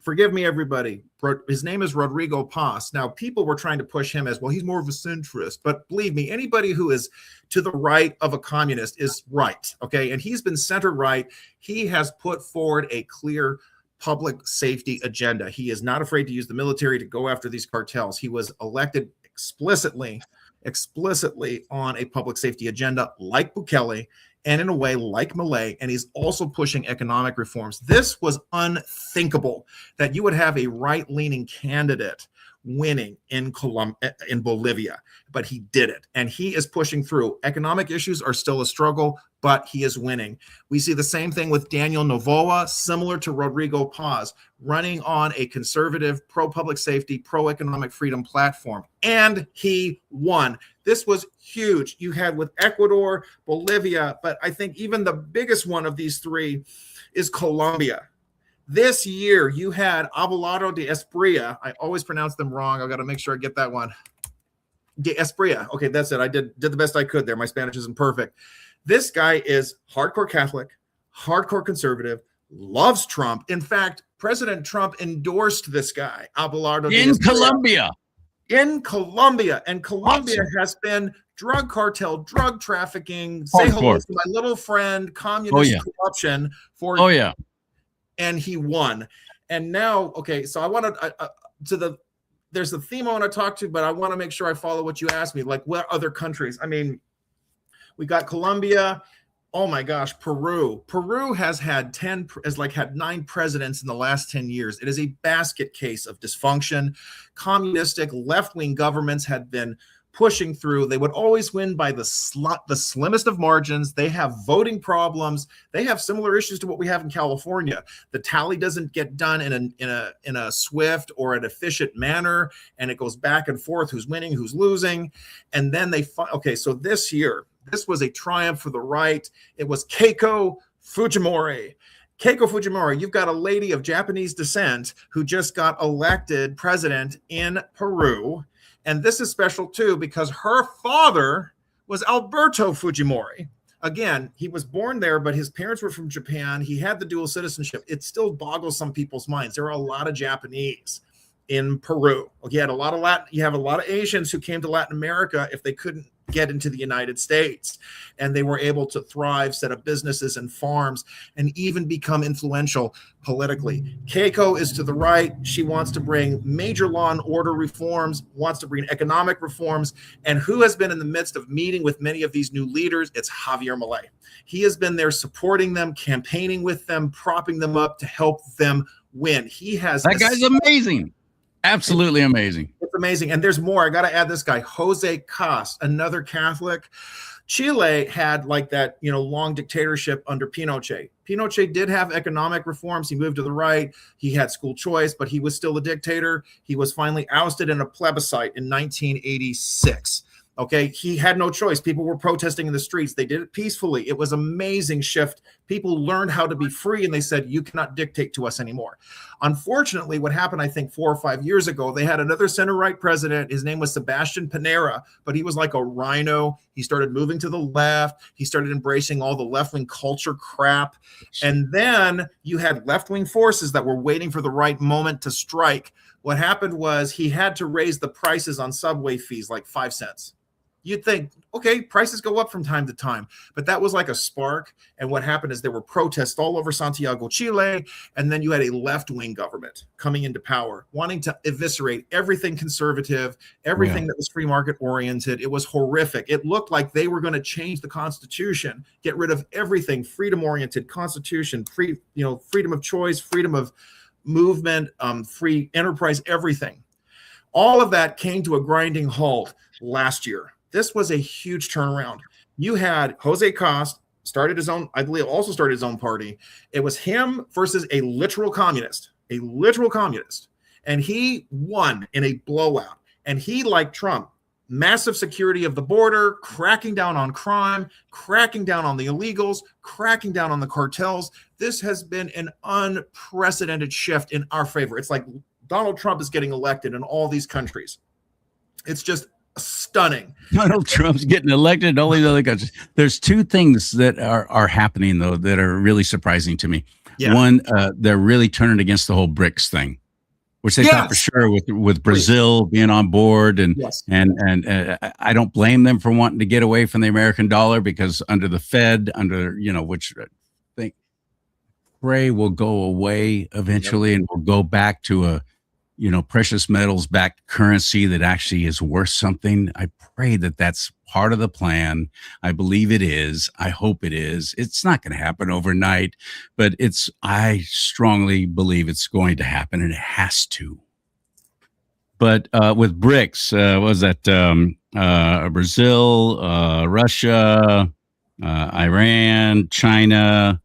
[SPEAKER 2] Forgive me, everybody. His name is Rodrigo Paz. Now, people were trying to push him as, well, he's more of a centrist. But believe me, anybody who is to the right of a communist is right, okay? And he's been center-right. He has put forward a clear public safety agenda. He is not afraid to use the military to go after these cartels. He was elected explicitly on a public safety agenda like Bukele, and in a way like Milei, and he's also pushing economic reforms. This was unthinkable that you would have a right-leaning candidate winning in Bolivia, but he did it, and he is pushing through. Economic issues are still a struggle, but he is winning. We see the same thing with Daniel Novoa, similar to Rodrigo Paz, running on a conservative, pro-public safety, pro-economic freedom platform, and he won. This was huge. You had with Ecuador, Bolivia, but I think even the biggest one of these three is Colombia. This year, you had Abelardo de Espriella. I always pronounce them wrong. I've got to make sure I get that one. De Espriella. Okay, that's it. I did the best I could there. My Spanish isn't perfect. This guy is hardcore Catholic, hardcore conservative, loves Trump. In fact, President Trump endorsed this guy, Abelardo de Espriella. In Colombia. And Colombia has been drug cartel, drug trafficking, say hello to my little friend, communist corruption for and he won. And now, okay, so I want to there's a theme I want to talk to, but I want to make sure I follow what you asked me. Like, what other countries? I mean, we got Colombia. Oh my gosh, Peru. Peru has had 9 presidents in the last 10 years. It is a basket case of dysfunction. Communistic left-wing governments had been pushing through. They would always win by the slimmest of margins. They have voting problems. They have similar issues to what we have in California. The tally doesn't get done in a swift or an efficient manner, and it goes back and forth. Who's winning? Who's losing? And then so this year, this was a triumph for the right. It was Keiko Fujimori. Keiko Fujimori, you've got a lady of Japanese descent who just got elected president in Peru. And this is special, too, because her father was Alberto Fujimori. Again, he was born there, but his parents were from Japan. He had the dual citizenship. It still boggles some people's minds. There are a lot of Japanese in Peru. You have a lot of Asians who came to Latin America if they couldn't get into the United States, and they were able to thrive, set up businesses and farms, and even become influential politically. Keiko is to the right. She wants to bring major law and order reforms, wants to bring economic reforms, and who has been in the midst of meeting with many of these new leaders? It's Javier Milei. He has been there supporting them, campaigning with them, propping them up to help them win. That
[SPEAKER 1] guy's amazing. Absolutely amazing.
[SPEAKER 2] It's amazing. And there's more. I got to add this guy, Jose Cast, another Catholic. Chile had long dictatorship under Pinochet. Pinochet did have economic reforms. He moved to the right. He had school choice, but he was still a dictator. He was finally ousted in a plebiscite in 1986. Okay, he had no choice. People were protesting in the streets. They did it peacefully. It was an amazing shift. People learned how to be free, and they said, you cannot dictate to us anymore. Unfortunately, what happened, I think 4 or 5 years ago, they had another center-right president. His name was Sebastian Pinera, but he was like a rhino. He started moving to the left. He started embracing all the left-wing culture crap. And then you had left-wing forces that were waiting for the right moment to strike. What happened was he had to raise the prices on subway fees like 5 cents. You'd think, okay, prices go up from time to time, but that was like a spark. And what happened is there were protests all over Santiago, Chile, and then you had a left-wing government coming into power, wanting to eviscerate everything conservative, everything that was free market oriented. It was horrific. It looked like they were going to change the Constitution, get rid of everything freedom oriented, Constitution, freedom of choice, freedom of movement, free enterprise, everything. All of that came to a grinding halt last year. This was a huge turnaround. You had Jose Cast started his own, I believe also started his own party. It was him versus a literal communist. And he won in a blowout. And he, like Trump, massive security of the border, cracking down on crime, cracking down on the illegals, cracking down on the cartels. This has been an unprecedented shift in our favor. It's like Donald Trump is getting elected in all these countries. It's just stunning.
[SPEAKER 1] Donald Trump's getting elected in all these other countries. There's 2 things that are happening, though, that are really surprising to me. Yeah. One, they're really turning against the whole BRICS thing. which they thought for
[SPEAKER 2] Yes,
[SPEAKER 1] sure with
[SPEAKER 2] please.
[SPEAKER 1] Brazil being on board,
[SPEAKER 2] Yes.
[SPEAKER 1] and I don't blame them for wanting to get away from the American dollar, because under the Fed, under which I think pray will go away
[SPEAKER 2] Yep.
[SPEAKER 1] eventually, and we'll go back to a precious metals backed currency that actually is worth something. I pray that that's part of the plan. I believe it is. I hope it is. It's not going to happen overnight, but I strongly believe it's going to happen, and it has to. But with BRICS, what was that? Brazil, Russia, Iran, China.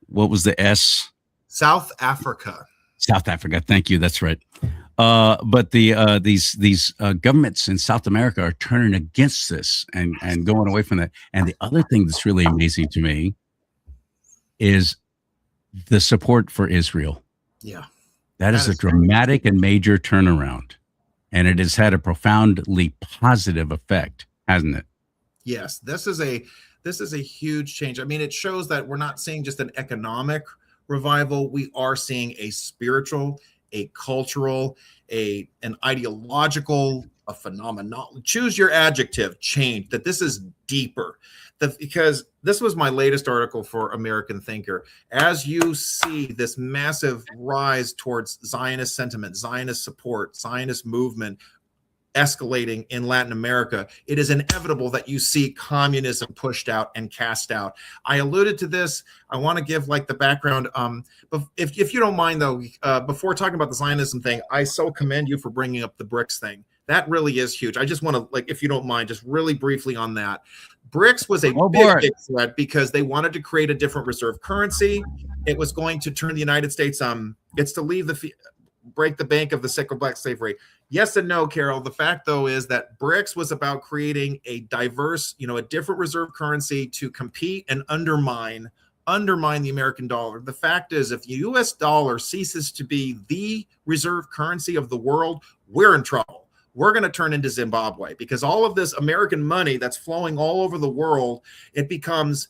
[SPEAKER 1] What was the S?
[SPEAKER 2] South Africa.
[SPEAKER 1] South Africa. Thank you. That's right. But these governments in South America are turning against this and going away from that. And the other thing that's really amazing to me is the support for Israel.
[SPEAKER 2] Yeah.
[SPEAKER 1] That is a dramatic and major turnaround. And it has had a profoundly positive effect, hasn't it?
[SPEAKER 2] Yes. This is a huge change. I mean, it shows that we're not seeing just an economic revival. We are seeing a spiritual, a cultural, an ideological, a phenomenal, choose your adjective, change, that this is deeper. Because this was my latest article for American Thinker. As you see this massive rise towards Zionist sentiment, Zionist support, Zionist movement escalating in Latin America, it is inevitable that you see communism pushed out and cast out. I alluded to this. I want to give like the background. But if you don't mind though, before talking about the Zionism thing, I so commend you for bringing up the BRICS thing. That really is huge. I just want to, like, if you don't mind, just really briefly on that. BRICS was a big threat because they wanted to create a different reserve currency. It was going to turn the United States, it's to break the bank of the sickle black slavery. Yes and no, Carol. The fact, though, is that BRICS was about creating a diverse, a different reserve currency to compete and undermine the American dollar. The fact is, if the U.S. dollar ceases to be the reserve currency of the world, we're in trouble. We're going to turn into Zimbabwe, because all of this American money that's flowing all over the world, it becomes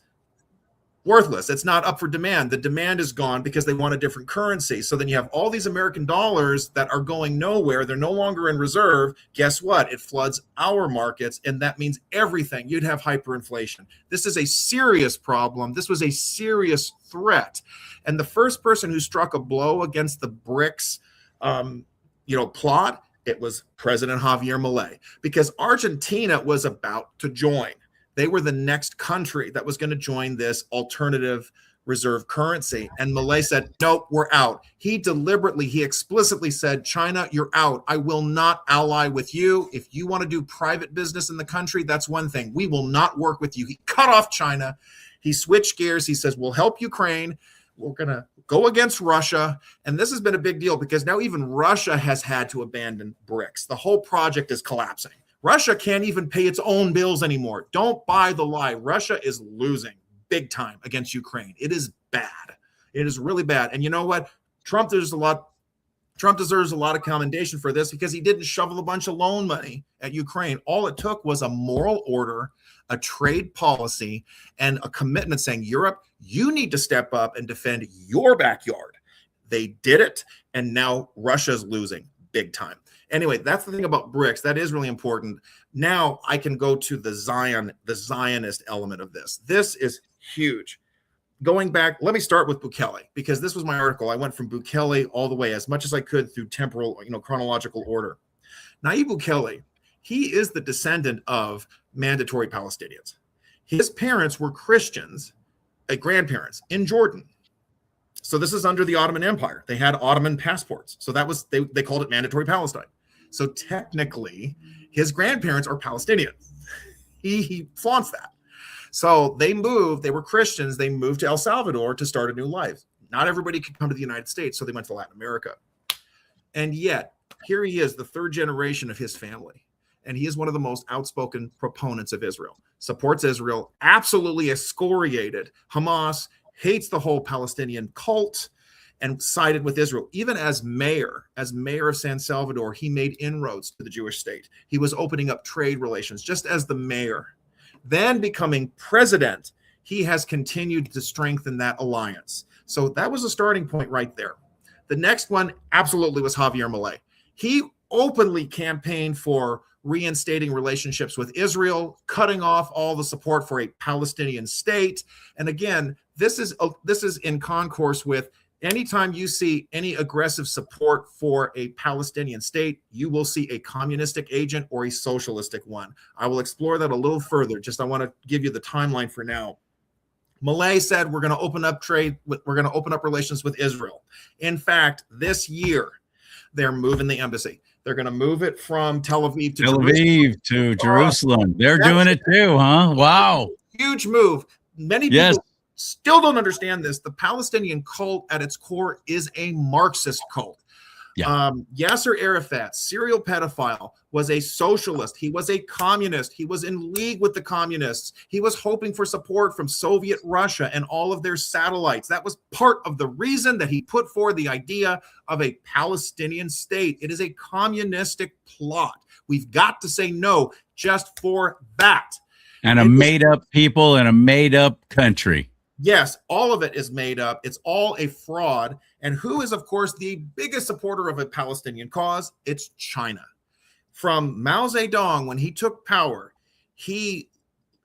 [SPEAKER 2] worthless. It's not up for demand. The demand is gone because they want a different currency. So then you have all these American dollars that are going nowhere. They're no longer in reserve. Guess what? It floods our markets, and that means everything. You'd have hyperinflation. This is a serious problem. This was a serious threat. And the first person who struck a blow against the BRICS, plot, it was President Javier Milei, because Argentina was about to join. They were the next country that was going to join this alternative reserve currency. And Milei said, nope, we're out. He explicitly said, China, you're out. I will not ally with you. If you want to do private business in the country, that's one thing. We will not work with you. He cut off China. He switched gears. He says, we'll help Ukraine. We're going to go against Russia. And this has been a big deal because now even Russia has had to abandon BRICS. The whole project is collapsing. Russia can't even pay its own bills anymore. Don't buy the lie. Russia is losing big time against Ukraine. It is bad. It is really bad. And you know what? Trump deserves a lot of commendation for this, because he didn't shovel a bunch of loan money at Ukraine. All it took was a moral order, a trade policy, and a commitment saying, Europe, you need to step up and defend your backyard. They did it, and now Russia's losing big time. Anyway, that's the thing about BRICS. That is really important. Now I can go to the Zionist element of this. This is huge. Going back, let me start with Bukele, because this was my article. I went from Bukele all the way, as much as I could, through temporal, chronological order. Nayib Bukele, he is the descendant of mandatory Palestinians. His parents were Christians, grandparents in Jordan. So this is under the Ottoman Empire. They had Ottoman passports. So that was, they called it mandatory Palestine. So technically, his grandparents are Palestinians. He flaunts that. So they were Christians. They moved to El Salvador to start a new life. Not everybody could come to the United States, so they went to Latin America. And yet, here he is, the third generation of his family. And he is one of the most outspoken proponents of Israel. Supports Israel, absolutely excoriated Hamas, hates the whole Palestinian cult, and sided with Israel. Even as mayor of San Salvador, he made inroads to the Jewish state. He was opening up trade relations just as the mayor. Then becoming president, he has continued to strengthen that alliance. So that was a starting point right there. The next one absolutely was Javier Milei. He openly campaigned for reinstating relationships with Israel, cutting off all the support for a Palestinian state. And again, this is in concourse with anytime you see any aggressive support for a Palestinian state, you will see a communistic agent or a socialistic one. I will explore that a little further. Just I want to give you the timeline for now. Milei said we're going to open up trade, we're going to open up relations with Israel. In fact, this year, they're moving the embassy. They're going to move it from Tel Aviv to
[SPEAKER 1] Jerusalem. They're doing it too, huh? Wow.
[SPEAKER 2] Huge move. Many people still don't understand this. The Palestinian cult at its core is a Marxist cult.
[SPEAKER 1] Yeah.
[SPEAKER 2] Yasser Arafat, serial pedophile, was a socialist. He was a communist. He was in league with the communists. He was hoping for support from Soviet Russia and all of their satellites. That was part of the reason that he put forward the idea of a Palestinian state. It is a communistic plot. We've got to say no just for that.
[SPEAKER 1] And a made-up people and a made-up country.
[SPEAKER 2] Yes, all of it is made up. It's all a fraud. And who is, of course, the biggest supporter of a Palestinian cause? It's China. From Mao Zedong, when he took power, he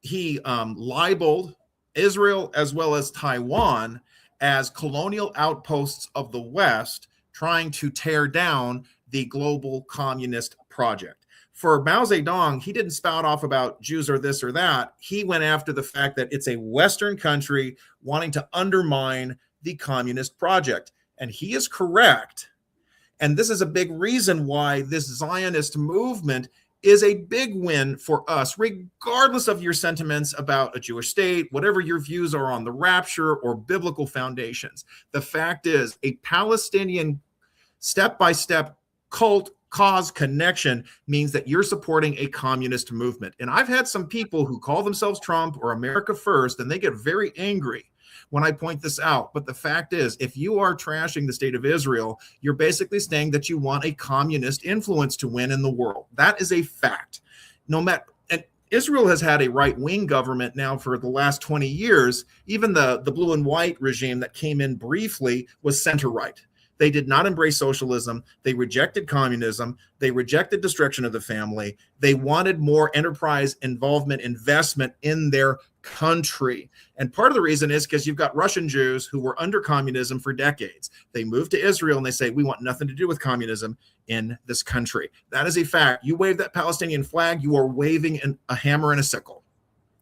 [SPEAKER 2] libeled Israel as well as Taiwan as colonial outposts of the West, trying to tear down the global communist project. For Mao Zedong, he didn't spout off about Jews or this or that. He went after the fact that it's a Western country wanting to undermine the communist project. And he is correct. And this is a big reason why this Zionist movement is a big win for us, regardless of your sentiments about a Jewish state, whatever your views are on the rapture or biblical foundations. The fact is, a Palestinian step-by-step cult cause connection means that you're supporting a communist movement. And I've had some people who call themselves Trump or America First, and they get very angry when I point this out. But the fact is, if you are trashing the state of Israel, you're basically saying that you want a communist influence to win in the world. That is a fact. No matter, and Israel has had a right-wing government now for the last 20 years. Even the blue and white regime that came in briefly was center-right. They did not embrace socialism. They rejected communism. They rejected destruction of the family. They wanted more enterprise involvement, investment in their country. And part of the reason is because you've got Russian Jews who were under communism for decades. They moved to Israel and they say, we want nothing to do with communism in this country. That is a fact. You wave that Palestinian flag, you are waving a hammer and a sickle.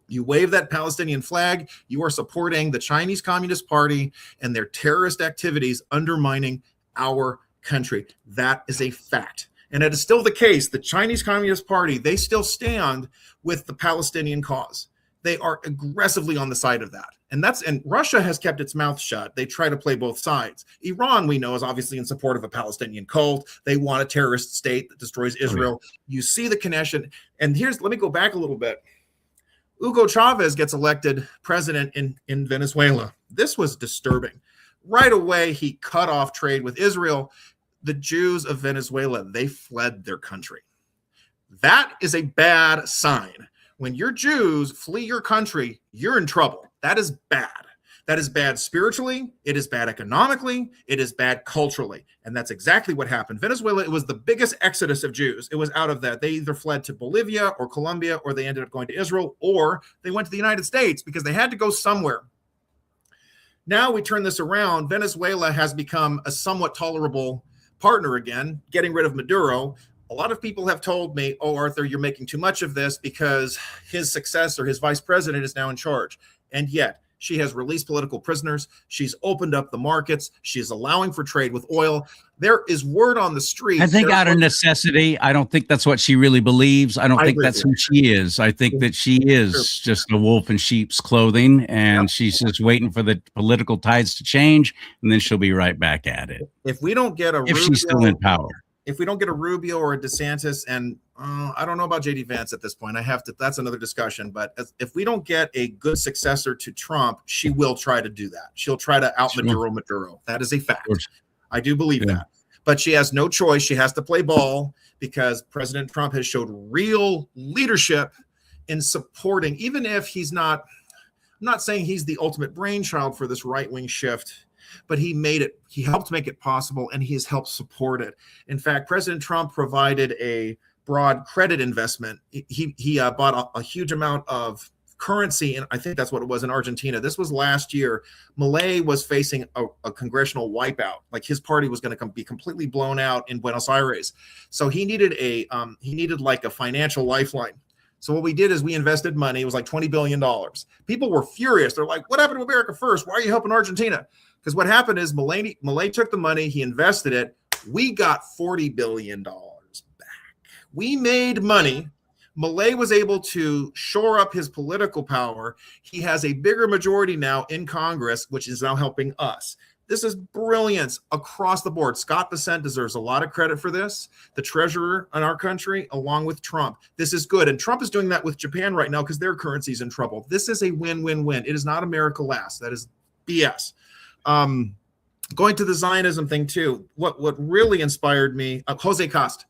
[SPEAKER 2] You wave that Palestinian flag, you are supporting the Chinese Communist Party and their terrorist activities undermining our country. That is a fact. And it is still the case. The Chinese Communist Party, they still stand with the Palestinian cause. They are aggressively on the side of that. And Russia has kept its mouth shut. They try to play both sides. Iran, we know, is obviously in support of a Palestinian cult. They want a terrorist state that destroys Israel. You see the connection. And let me go back a little bit. Hugo Chavez gets elected president in Venezuela. This was disturbing. Right away, he cut off trade with Israel. The Jews of Venezuela, they fled their country. That is a bad sign. When your Jews flee your country, you're in trouble. That is bad. That is bad spiritually. It is bad economically. It is bad culturally. And that's exactly what happened. Venezuela, it was the biggest exodus of Jews. It was out of that. They either fled to Bolivia or Colombia, or they ended up going to Israel, or they went to the United States because they had to go somewhere. Now we turn this around. Venezuela has become a somewhat tolerable partner again, getting rid of Maduro. A lot of people have told me, oh, Arthur, you're making too much of this because his successor, his vice president, is now in charge. And yet she has released political prisoners. She's opened up the markets. She's allowing for trade with oil. There is word on the street.
[SPEAKER 1] I think out of necessity. I don't think that's what she really believes. I don't think that's who she is. I think that she is just a wolf in sheep's clothing, and she's just waiting for the political tides to change, and then she'll be right back at it.
[SPEAKER 2] If we don't get
[SPEAKER 1] if she's still in power.
[SPEAKER 2] If we don't get a Rubio or a DeSantis, and I don't know about JD Vance at this point, that's another discussion. But if we don't get a good successor to Trump, she will try to do that. She'll try to out Maduro. That is a fact. I do believe that. But she has no choice. She has to play ball because President Trump has showed real leadership in supporting, even if he's not, I'm not saying he's the ultimate brainchild for this right-wing shift but he helped make it possible, and he has helped support it. In fact, President Trump provided a broad credit investment. He bought a huge amount of currency, and I think that's what it was in Argentina. This was last year. Milei was facing a congressional wipeout. Like his party was going to be completely blown out in Buenos Aires. So he needed like a financial lifeline. So what we did is we invested money. It was like $20 billion. People were furious. They're like, what happened to America first? Why are you helping Argentina? Because what happened is Milei took the money, he invested it. We got $40 billion back. We made money. Milei was able to shore up his political power. He has a bigger majority now in Congress, which is now helping us. This is brilliance across the board. Scott Bessent deserves a lot of credit for this. The treasurer in our country, along with Trump. This is good. And Trump is doing that with Japan right now because their currency is in trouble. This is a win-win-win. It is not America last. That is BS. Going to the Zionism thing too. What really inspired me, Jose Costa,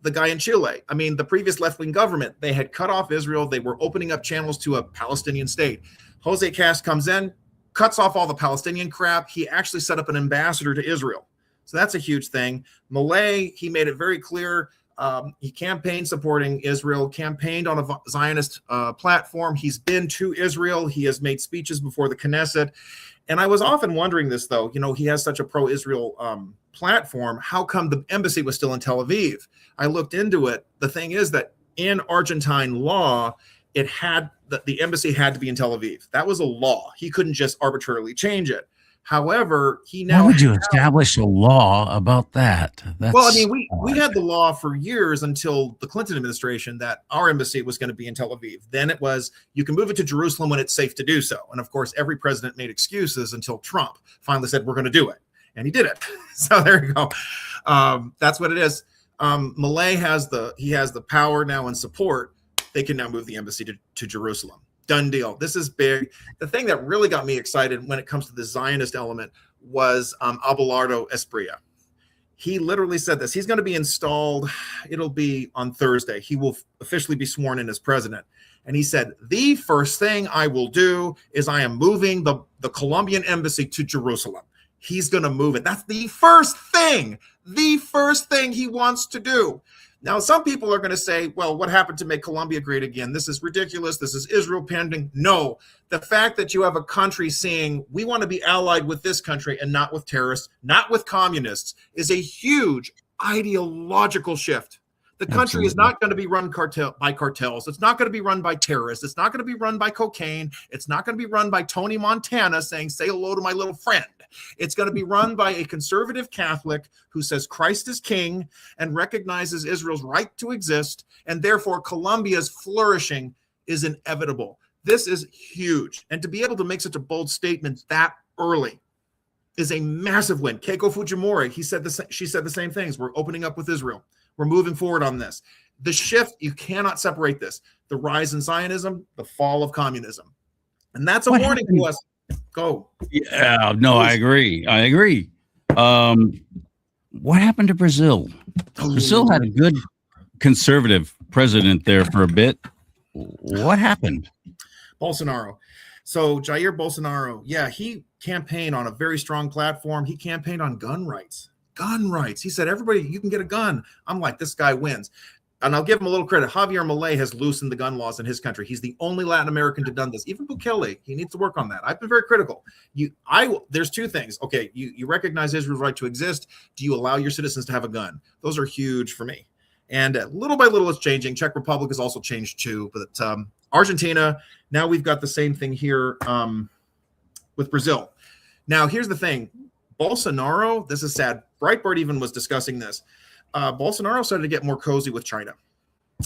[SPEAKER 2] the guy in Chile. I mean, the previous left-wing government, they had cut off Israel. They were opening up channels to a Palestinian state. Jose Costa comes in, cuts off all the Palestinian crap. He actually set up an ambassador to Israel. So that's a huge thing. Milei, he made it very clear. He campaigned supporting Israel, campaigned on a Zionist platform. He's been to Israel. He has made speeches before the Knesset. And I was often wondering this, though, he has such a pro-Israel platform. How come the embassy was still in Tel Aviv? I looked into it. The thing is that in Argentine law, the embassy had to be in Tel Aviv. That was a law. He couldn't just arbitrarily change it. However,
[SPEAKER 1] how would you establish a law about that?
[SPEAKER 2] Well, I mean, we had the law for years until the Clinton administration that our embassy was going to be in Tel Aviv. Then it was, you can move it to Jerusalem when it's safe to do so. And of course, every president made excuses until Trump finally said, we're going to do it. And he did it. So there you go. That's what it is. Milei has the power now and support. They can now move the embassy to Jerusalem. Done deal. This is big. The thing that really got me excited when it comes to the Zionist element was Abelardo Esprilla. He literally said this. He's going to be installed. It'll be on Thursday. He will officially be sworn in as president. And he said, the first thing I will do is I am moving the Colombian embassy to Jerusalem. He's going to move it. That's the first thing he wants to do. Now, some people are going to say, well, what happened to make Colombia great again? This is ridiculous. This is Israel pending. No, the fact that you have a country saying we want to be allied with this country and not with terrorists, not with communists, is a huge ideological shift. The country is not going to be run by cartels. It's not going to be run by terrorists. It's not going to be run by cocaine. It's not going to be run by Tony Montana saying, say hello to my little friend. It's going to be run by a conservative Catholic who says Christ is king and recognizes Israel's right to exist, and therefore Colombia's flourishing is inevitable. This is huge. And to be able to make such a bold statement that early is a massive win. Keiko Fujimori, she said the same things. We're opening up with Israel. We're moving forward on this. The shift, you cannot separate this. The rise in Zionism, the fall of communism. And that's a warning to us. Go.
[SPEAKER 1] Yeah, no, I agree. What happened to Brazil? Brazil had a good conservative president there for a bit. What happened?
[SPEAKER 2] Bolsonaro. So Jair Bolsonaro, yeah, he campaigned on a very strong platform. He campaigned on gun rights. He said, everybody, you can get a gun. I'm like, this guy wins. And I'll give him a little credit. Javier Milei has loosened the gun laws in his country. He's the only Latin American to have done this. Even Bukele, he needs to work on that. I've been very critical. There's two things. Okay, you recognize Israel's right to exist. Do you allow your citizens to have a gun? Those are huge for me. And little by little, it's changing. Czech Republic has also changed too. But Argentina, now we've got the same thing here with Brazil. Now, here's the thing. Bolsonaro, this is sad. Breitbart even was discussing this. Bolsonaro started to get more cozy with China.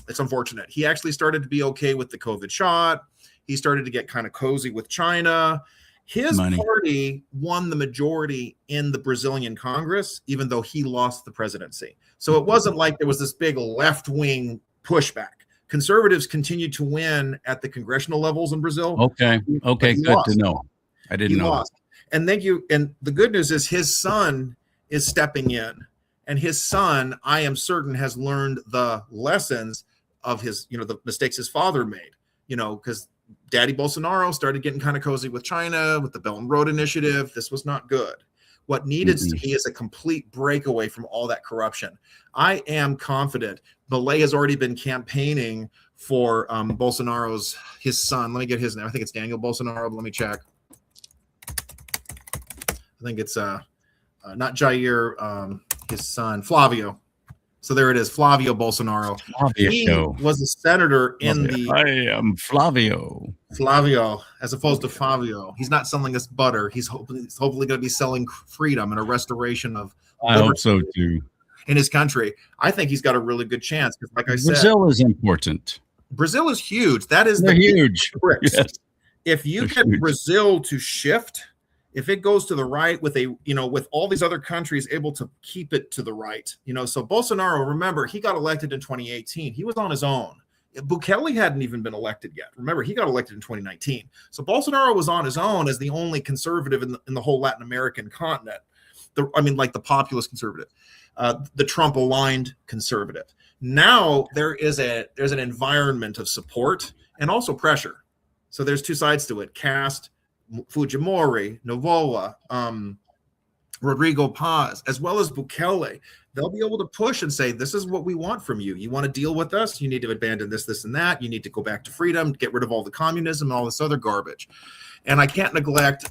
[SPEAKER 2] It's unfortunate. He actually started to be okay with the COVID shot. He started to get kind of cozy with China. His party won the majority in the Brazilian Congress, even though he lost the presidency. So it wasn't like there was this big left-wing pushback. Conservatives continued to win at the congressional levels in Brazil.
[SPEAKER 1] Okay, good to know. I didn't know.
[SPEAKER 2] Lost. And and the good news is his son is stepping in. And his son, I am certain, has learned the lessons of his, the mistakes his father made, because Daddy Bolsonaro started getting kind of cozy with China, with the Belt and Road Initiative. This was not good. What needed to be is a complete breakaway from all that corruption. I am confident. Milei has already been campaigning for Bolsonaro's, his son. Let me get his name. I think it's Daniel Bolsonaro, but let me check. I think it's not Jair, his son, Flavio. So there it is, Flavio Bolsonaro.
[SPEAKER 1] Flavio.
[SPEAKER 2] He was a senator in
[SPEAKER 1] I am Flavio.
[SPEAKER 2] Flavio, as opposed to Fabio. He's not selling us butter. He's hopefully going to be selling freedom and a restoration of
[SPEAKER 1] I hope so too.
[SPEAKER 2] In his country. I think he's got a really good chance because, like I said,
[SPEAKER 1] Brazil is important.
[SPEAKER 2] Brazil is huge. That is
[SPEAKER 1] They're huge.
[SPEAKER 2] Yes. If you get Brazil to shift, if it goes to the right with with all these other countries able to keep it to the right, so Bolsonaro, remember, he got elected in 2018. He was on his own. Bukele hadn't even been elected yet. Remember, he got elected in 2019. So Bolsonaro was on his own as the only conservative in the whole Latin American continent. Like the populist conservative, the Trump-aligned conservative. Now there's an environment of support and also pressure. So there's two sides to it. Cast, Fujimori, Novoa, Rodrigo Paz, as well as Bukele. They'll be able to push and say, this is what we want from you. You want to deal with us? You need to abandon this, this, and that. You need to go back to freedom, get rid of all the communism and all this other garbage. And I can't neglect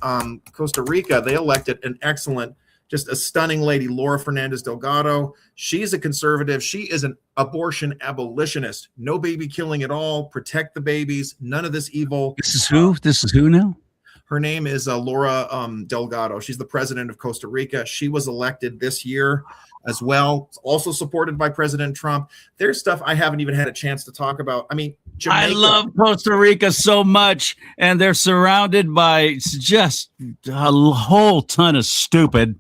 [SPEAKER 2] Costa Rica. They elected an excellent, just a stunning lady, Laura Fernandez Delgado. She's a conservative. She is an abortion abolitionist. No baby killing at all. Protect the babies. None of this evil.
[SPEAKER 1] This is who? This is who now?
[SPEAKER 2] Her name is Laura Delgado. She's the president of Costa Rica. She was elected this year as well, also supported by President Trump. There's stuff I haven't even had a chance to talk about. I mean, Jamaica.
[SPEAKER 1] I love Costa Rica so much, and they're surrounded by just a whole ton of stupid.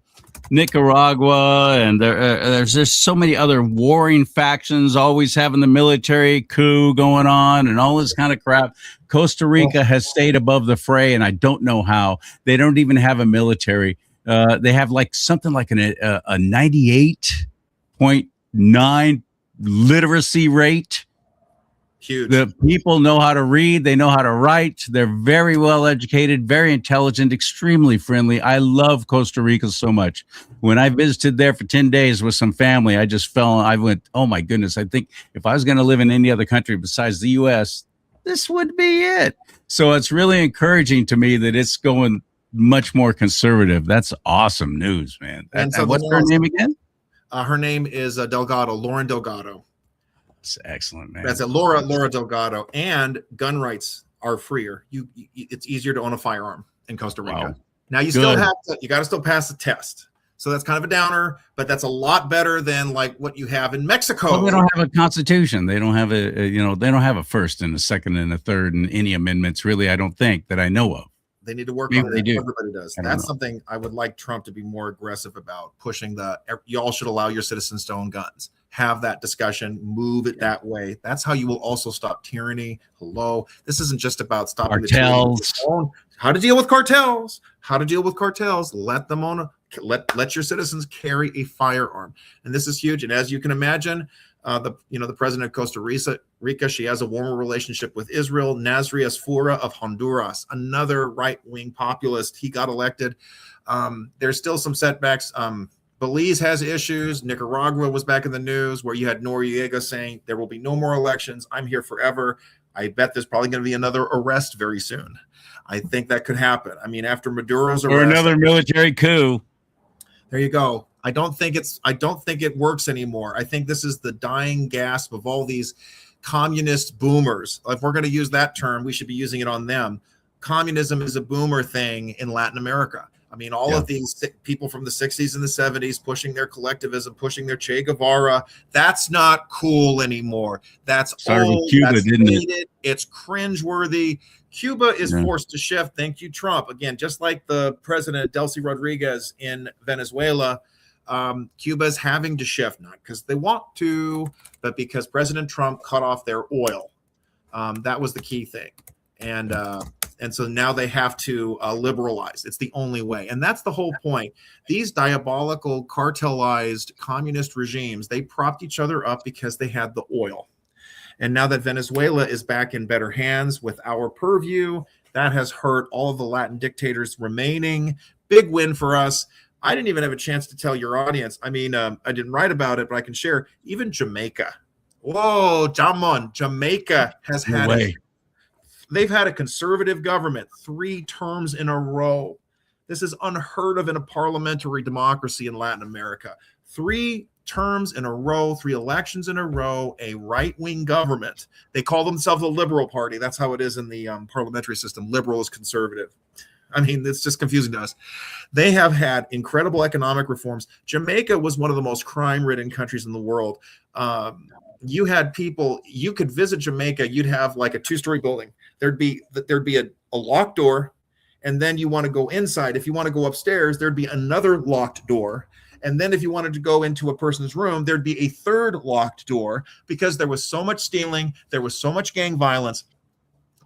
[SPEAKER 1] Nicaragua, and there's just so many other warring factions always having the military coup going on and all this kind of crap. Costa Rica has stayed above the fray, and I don't know how. They don't even have a military. They have like something like a 98.9 literacy rate.
[SPEAKER 2] Huge.
[SPEAKER 1] The people know how to read. They know how to write. They're very well educated, very intelligent, extremely friendly. I love Costa Rica so much. When I visited there for 10 days with some family, I went, oh my goodness. I think if I was going to live in any other country besides the U.S., this would be it. So it's really encouraging to me that it's going much more conservative. That's awesome news, man. And what's her name again?
[SPEAKER 2] Her name is Delgado, Lauren Delgado.
[SPEAKER 1] That's excellent, man.
[SPEAKER 2] That's it, Laura Delgado. And gun rights are freer. It's easier to own a firearm in Costa Rica.
[SPEAKER 1] Wow.
[SPEAKER 2] Now you still have to, you got to still pass the test. So that's kind of a downer, but that's a lot better than like what you have in Mexico.
[SPEAKER 1] Well, they don't have a constitution. They don't have they don't have a first and a second and a third and any amendments, really, I don't think, that I know of.
[SPEAKER 2] They need to work
[SPEAKER 1] Maybe
[SPEAKER 2] on it.
[SPEAKER 1] they do.
[SPEAKER 2] Everybody does. That's something I would like Trump to be more aggressive about, pushing you all should allow your citizens to own guns. Have that discussion, move it that way. That's how you will also stop tyranny. Hello. This isn't just about stopping
[SPEAKER 1] cartels.
[SPEAKER 2] How to deal with cartels. How to deal with cartels. Let them own let your citizens carry a firearm. And this is huge. And as you can imagine, the president of Costa Rica, she has a warmer relationship with Israel. Nasri Asfura of Honduras, another right-wing populist, he got elected. There's still some setbacks. Belize has issues. Nicaragua was back in the news where you had Noriega saying there will be no more elections. I'm here forever. I bet there's probably going to be another arrest very soon. I think that could happen. I mean, after Maduro's arrest,
[SPEAKER 1] or another military coup.
[SPEAKER 2] There you go. I don't think it works anymore. I think this is the dying gasp of all these communist boomers. If we're going to use that term, we should be using it on them. Communism is a boomer thing in Latin America. I mean, all of these people from the 60s and the 70s pushing their collectivism, pushing their Che Guevara, that's not cool anymore. That's old.
[SPEAKER 1] Cuba,
[SPEAKER 2] that's
[SPEAKER 1] didn't
[SPEAKER 2] dated. It's cringeworthy. Cuba is forced to shift. Thank you, Trump. Again, just like the president, Delcy Rodriguez in Venezuela, Cuba's having to shift, not because they want to, but because President Trump cut off their oil. That was the key thing. And so now they have to liberalize. It's the only way. And that's the whole point. These diabolical, cartelized communist regimes, they propped each other up because they had the oil. And now that Venezuela is back in better hands with our purview, that has hurt all of the Latin dictators remaining. Big win for us. I didn't even have a chance to tell your audience. I mean, I didn't write about it, but I can share. Even Jamaica. Whoa, Jamon, Jamaica has
[SPEAKER 1] No
[SPEAKER 2] had
[SPEAKER 1] way.
[SPEAKER 2] they've had a conservative government 3 terms in a row. This is unheard of in a parliamentary democracy in Latin America. 3 terms in a row, 3 elections in a row, a right-wing government. They call themselves a liberal party. That's how it is in the parliamentary system. Liberal is conservative. I mean, it's just confusing to us. They have had incredible economic reforms. Jamaica was one of the most crime-ridden countries in the world. You had people, you could visit Jamaica, you'd have like a 2-story building. There'd be a locked door, and then you want to go inside. If you want to go upstairs, there'd be another locked door. And then if you wanted to go into a person's room, there'd be a 3rd locked door, because there was so much stealing, there was so much gang violence.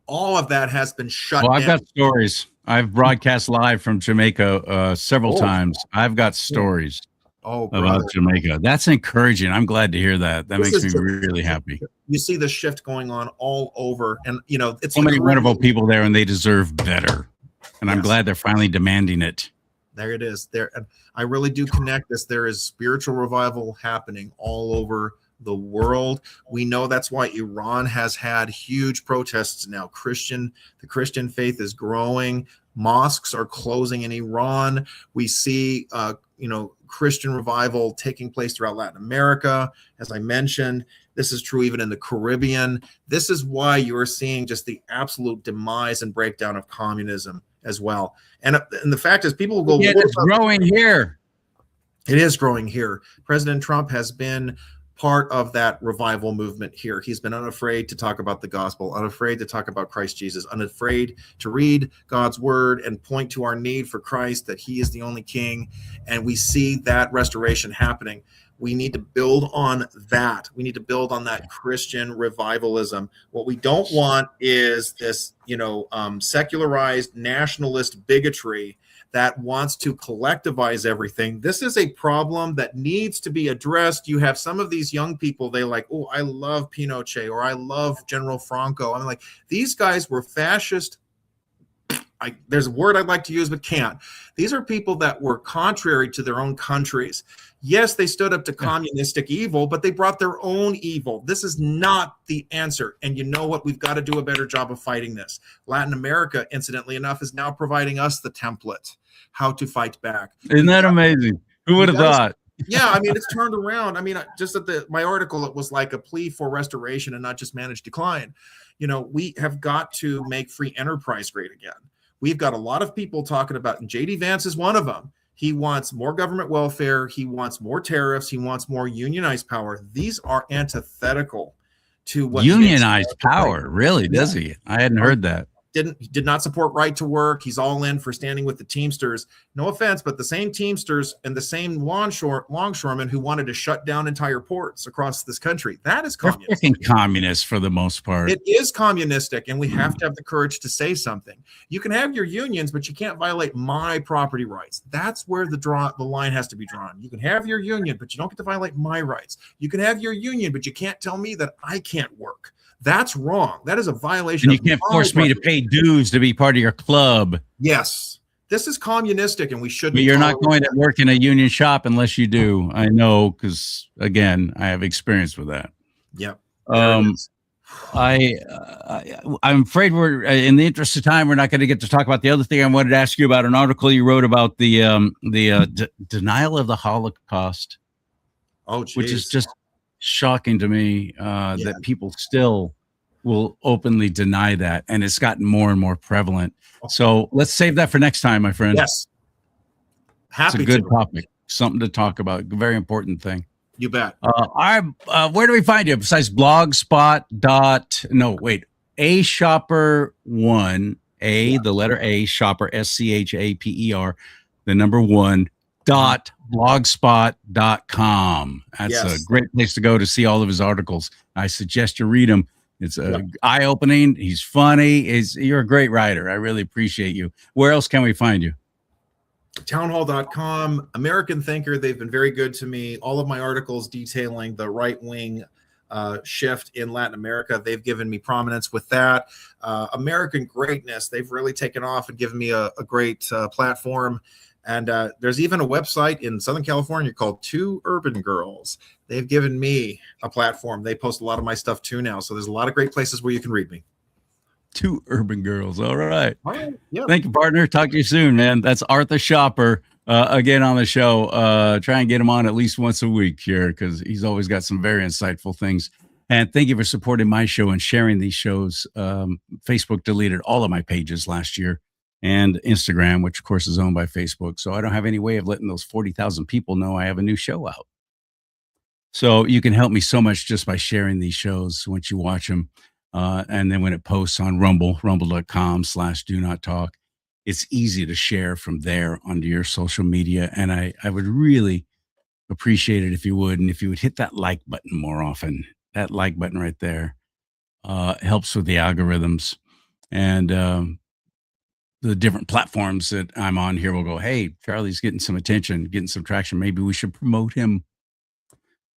[SPEAKER 2] All of that has been shut down.
[SPEAKER 1] I've got stories. I've broadcast live from Jamaica several times. I've got stories about Jamaica. That's encouraging. I'm glad to hear that. That makes me really happy.
[SPEAKER 2] You see the shift going on all over, and it's
[SPEAKER 1] so many wonderful people there, and they deserve better. And I'm glad they're finally demanding it.
[SPEAKER 2] There it is. There, I really do connect this. There is spiritual revival happening all over the world. We know that's why Iran has had huge protests now. The Christian faith is growing. Mosques are closing in Iran. We see, Christian revival taking place throughout Latin America. As I mentioned, this is true even in the Caribbean. This is why you're seeing just the absolute demise and breakdown of communism as well. And the fact is, people will go,
[SPEAKER 1] it's growing here.
[SPEAKER 2] It is growing here. President Trump has been part of that revival movement here. He's been unafraid to talk about the gospel, unafraid to talk about Christ Jesus, unafraid to read God's word and point to our need for Christ, that he is the only king. And we see that restoration happening. We need to build on that. We need to build on that Christian revivalism. What we don't want is this, secularized nationalist bigotry that wants to collectivize everything. This is a problem that needs to be addressed. You have some of these young people, they like, oh, I love Pinochet, or I love General Franco. I'm like, these guys were fascist. There's a word I'd like to use, but can't. These are people that were contrary to their own countries. Yes, they stood up to communistic evil, but they brought their own evil. This is not the answer. And you know what? We've got to do a better job of fighting this. Latin America, incidentally enough, is now providing us the template, how to fight back.
[SPEAKER 1] Isn't that amazing? Who would have thought?
[SPEAKER 2] Yeah, I mean, it's turned around. I mean, just at my article, it was like a plea for restoration and not just managed decline. We have got to make free enterprise great again. We've got a lot of people talking about, and J.D. Vance is one of them. He wants more government welfare. He wants more tariffs. He wants more unionized power. These are antithetical to what
[SPEAKER 1] unionized power. Really, does he? I hadn't heard that.
[SPEAKER 2] Did not support right to work. He's all in for standing with the Teamsters. No offense, but the same Teamsters and the same longshoremen who wanted to shut down entire ports across this country. That is communist.
[SPEAKER 1] They're freaking communists for the most part.
[SPEAKER 2] It is communistic, and we have to have the courage to say something. You can have your unions, but you can't violate my property rights. That's where the line has to be drawn. You can have your union, but you don't get to violate my rights. You can have your union, but you can't tell me that I can't work. That's wrong. That is a violation.
[SPEAKER 1] And you can't force me to pay dues to be part of your club.
[SPEAKER 2] Yes. This is communistic, and we shouldn't.
[SPEAKER 1] But you're not going to work in a union shop unless you do. I know, because, again, I have experience with that.
[SPEAKER 2] Yep.
[SPEAKER 1] I'm afraid we're, in the interest of time, we're not going to get to talk about the other thing. I wanted to ask you about an article you wrote about the denial of the Holocaust.
[SPEAKER 2] Oh, geez.
[SPEAKER 1] Which is just shocking to me that people still will openly deny that, and it's gotten more and more prevalent. So let's save that for next time, my friend.
[SPEAKER 2] Yes,
[SPEAKER 1] happy. It's a good topic, something to talk about. Very important thing.
[SPEAKER 2] You bet.
[SPEAKER 1] Where do we find you besides Blogspot? A Shopper One, the letter A Shopper SCHAPER, the number 1 .blogspot.com. That's a great place to go to see all of his articles. I suggest you read them. It's eye-opening. He's funny. You're a great writer. I really appreciate you. Where else can we find you?
[SPEAKER 2] Townhall.com, American Thinker. They've been very good to me. All of my articles detailing the right-wing shift in Latin America, they've given me prominence with that. American Greatness, they've really taken off and given me a great platform. And there's even a website in Southern California called Two Urban Girls. They've given me a platform. They post a lot of my stuff too now. So there's a lot of great places where you can read me.
[SPEAKER 1] Two Urban Girls. All right.
[SPEAKER 2] All right. Yeah.
[SPEAKER 1] Thank you, partner. Talk to you soon, man. That's Arthur Shopper again on the show. Try and get him on at least once a week here because he's always got some very insightful things. And thank you for supporting my show and sharing these shows. Facebook deleted all of my pages last year, and Instagram, which of course is owned by Facebook. So I don't have any way of letting those 40,000 people know I have a new show out. So you can help me so much just by sharing these shows once you watch them. And then when it posts on rumble.com/do not talk, it's easy to share from there onto your social media. And I would really appreciate it if you would. And if you would hit that like button more often, that like button right there helps with the algorithms. And the different platforms that I'm on here will go, hey, Charlie's getting some attention, getting some traction. Maybe we should promote him.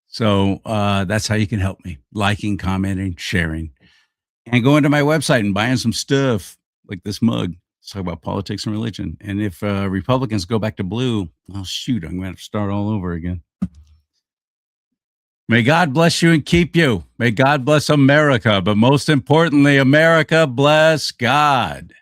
[SPEAKER 1] So that's how you can help me. Liking, commenting, sharing. And going to my website and buying some stuff like this mug. Let's talk about politics and religion. And if Republicans go back to blue, oh, shoot, I'm going to have to start all over again. May God bless you and keep you. May God bless America. But most importantly, America bless God.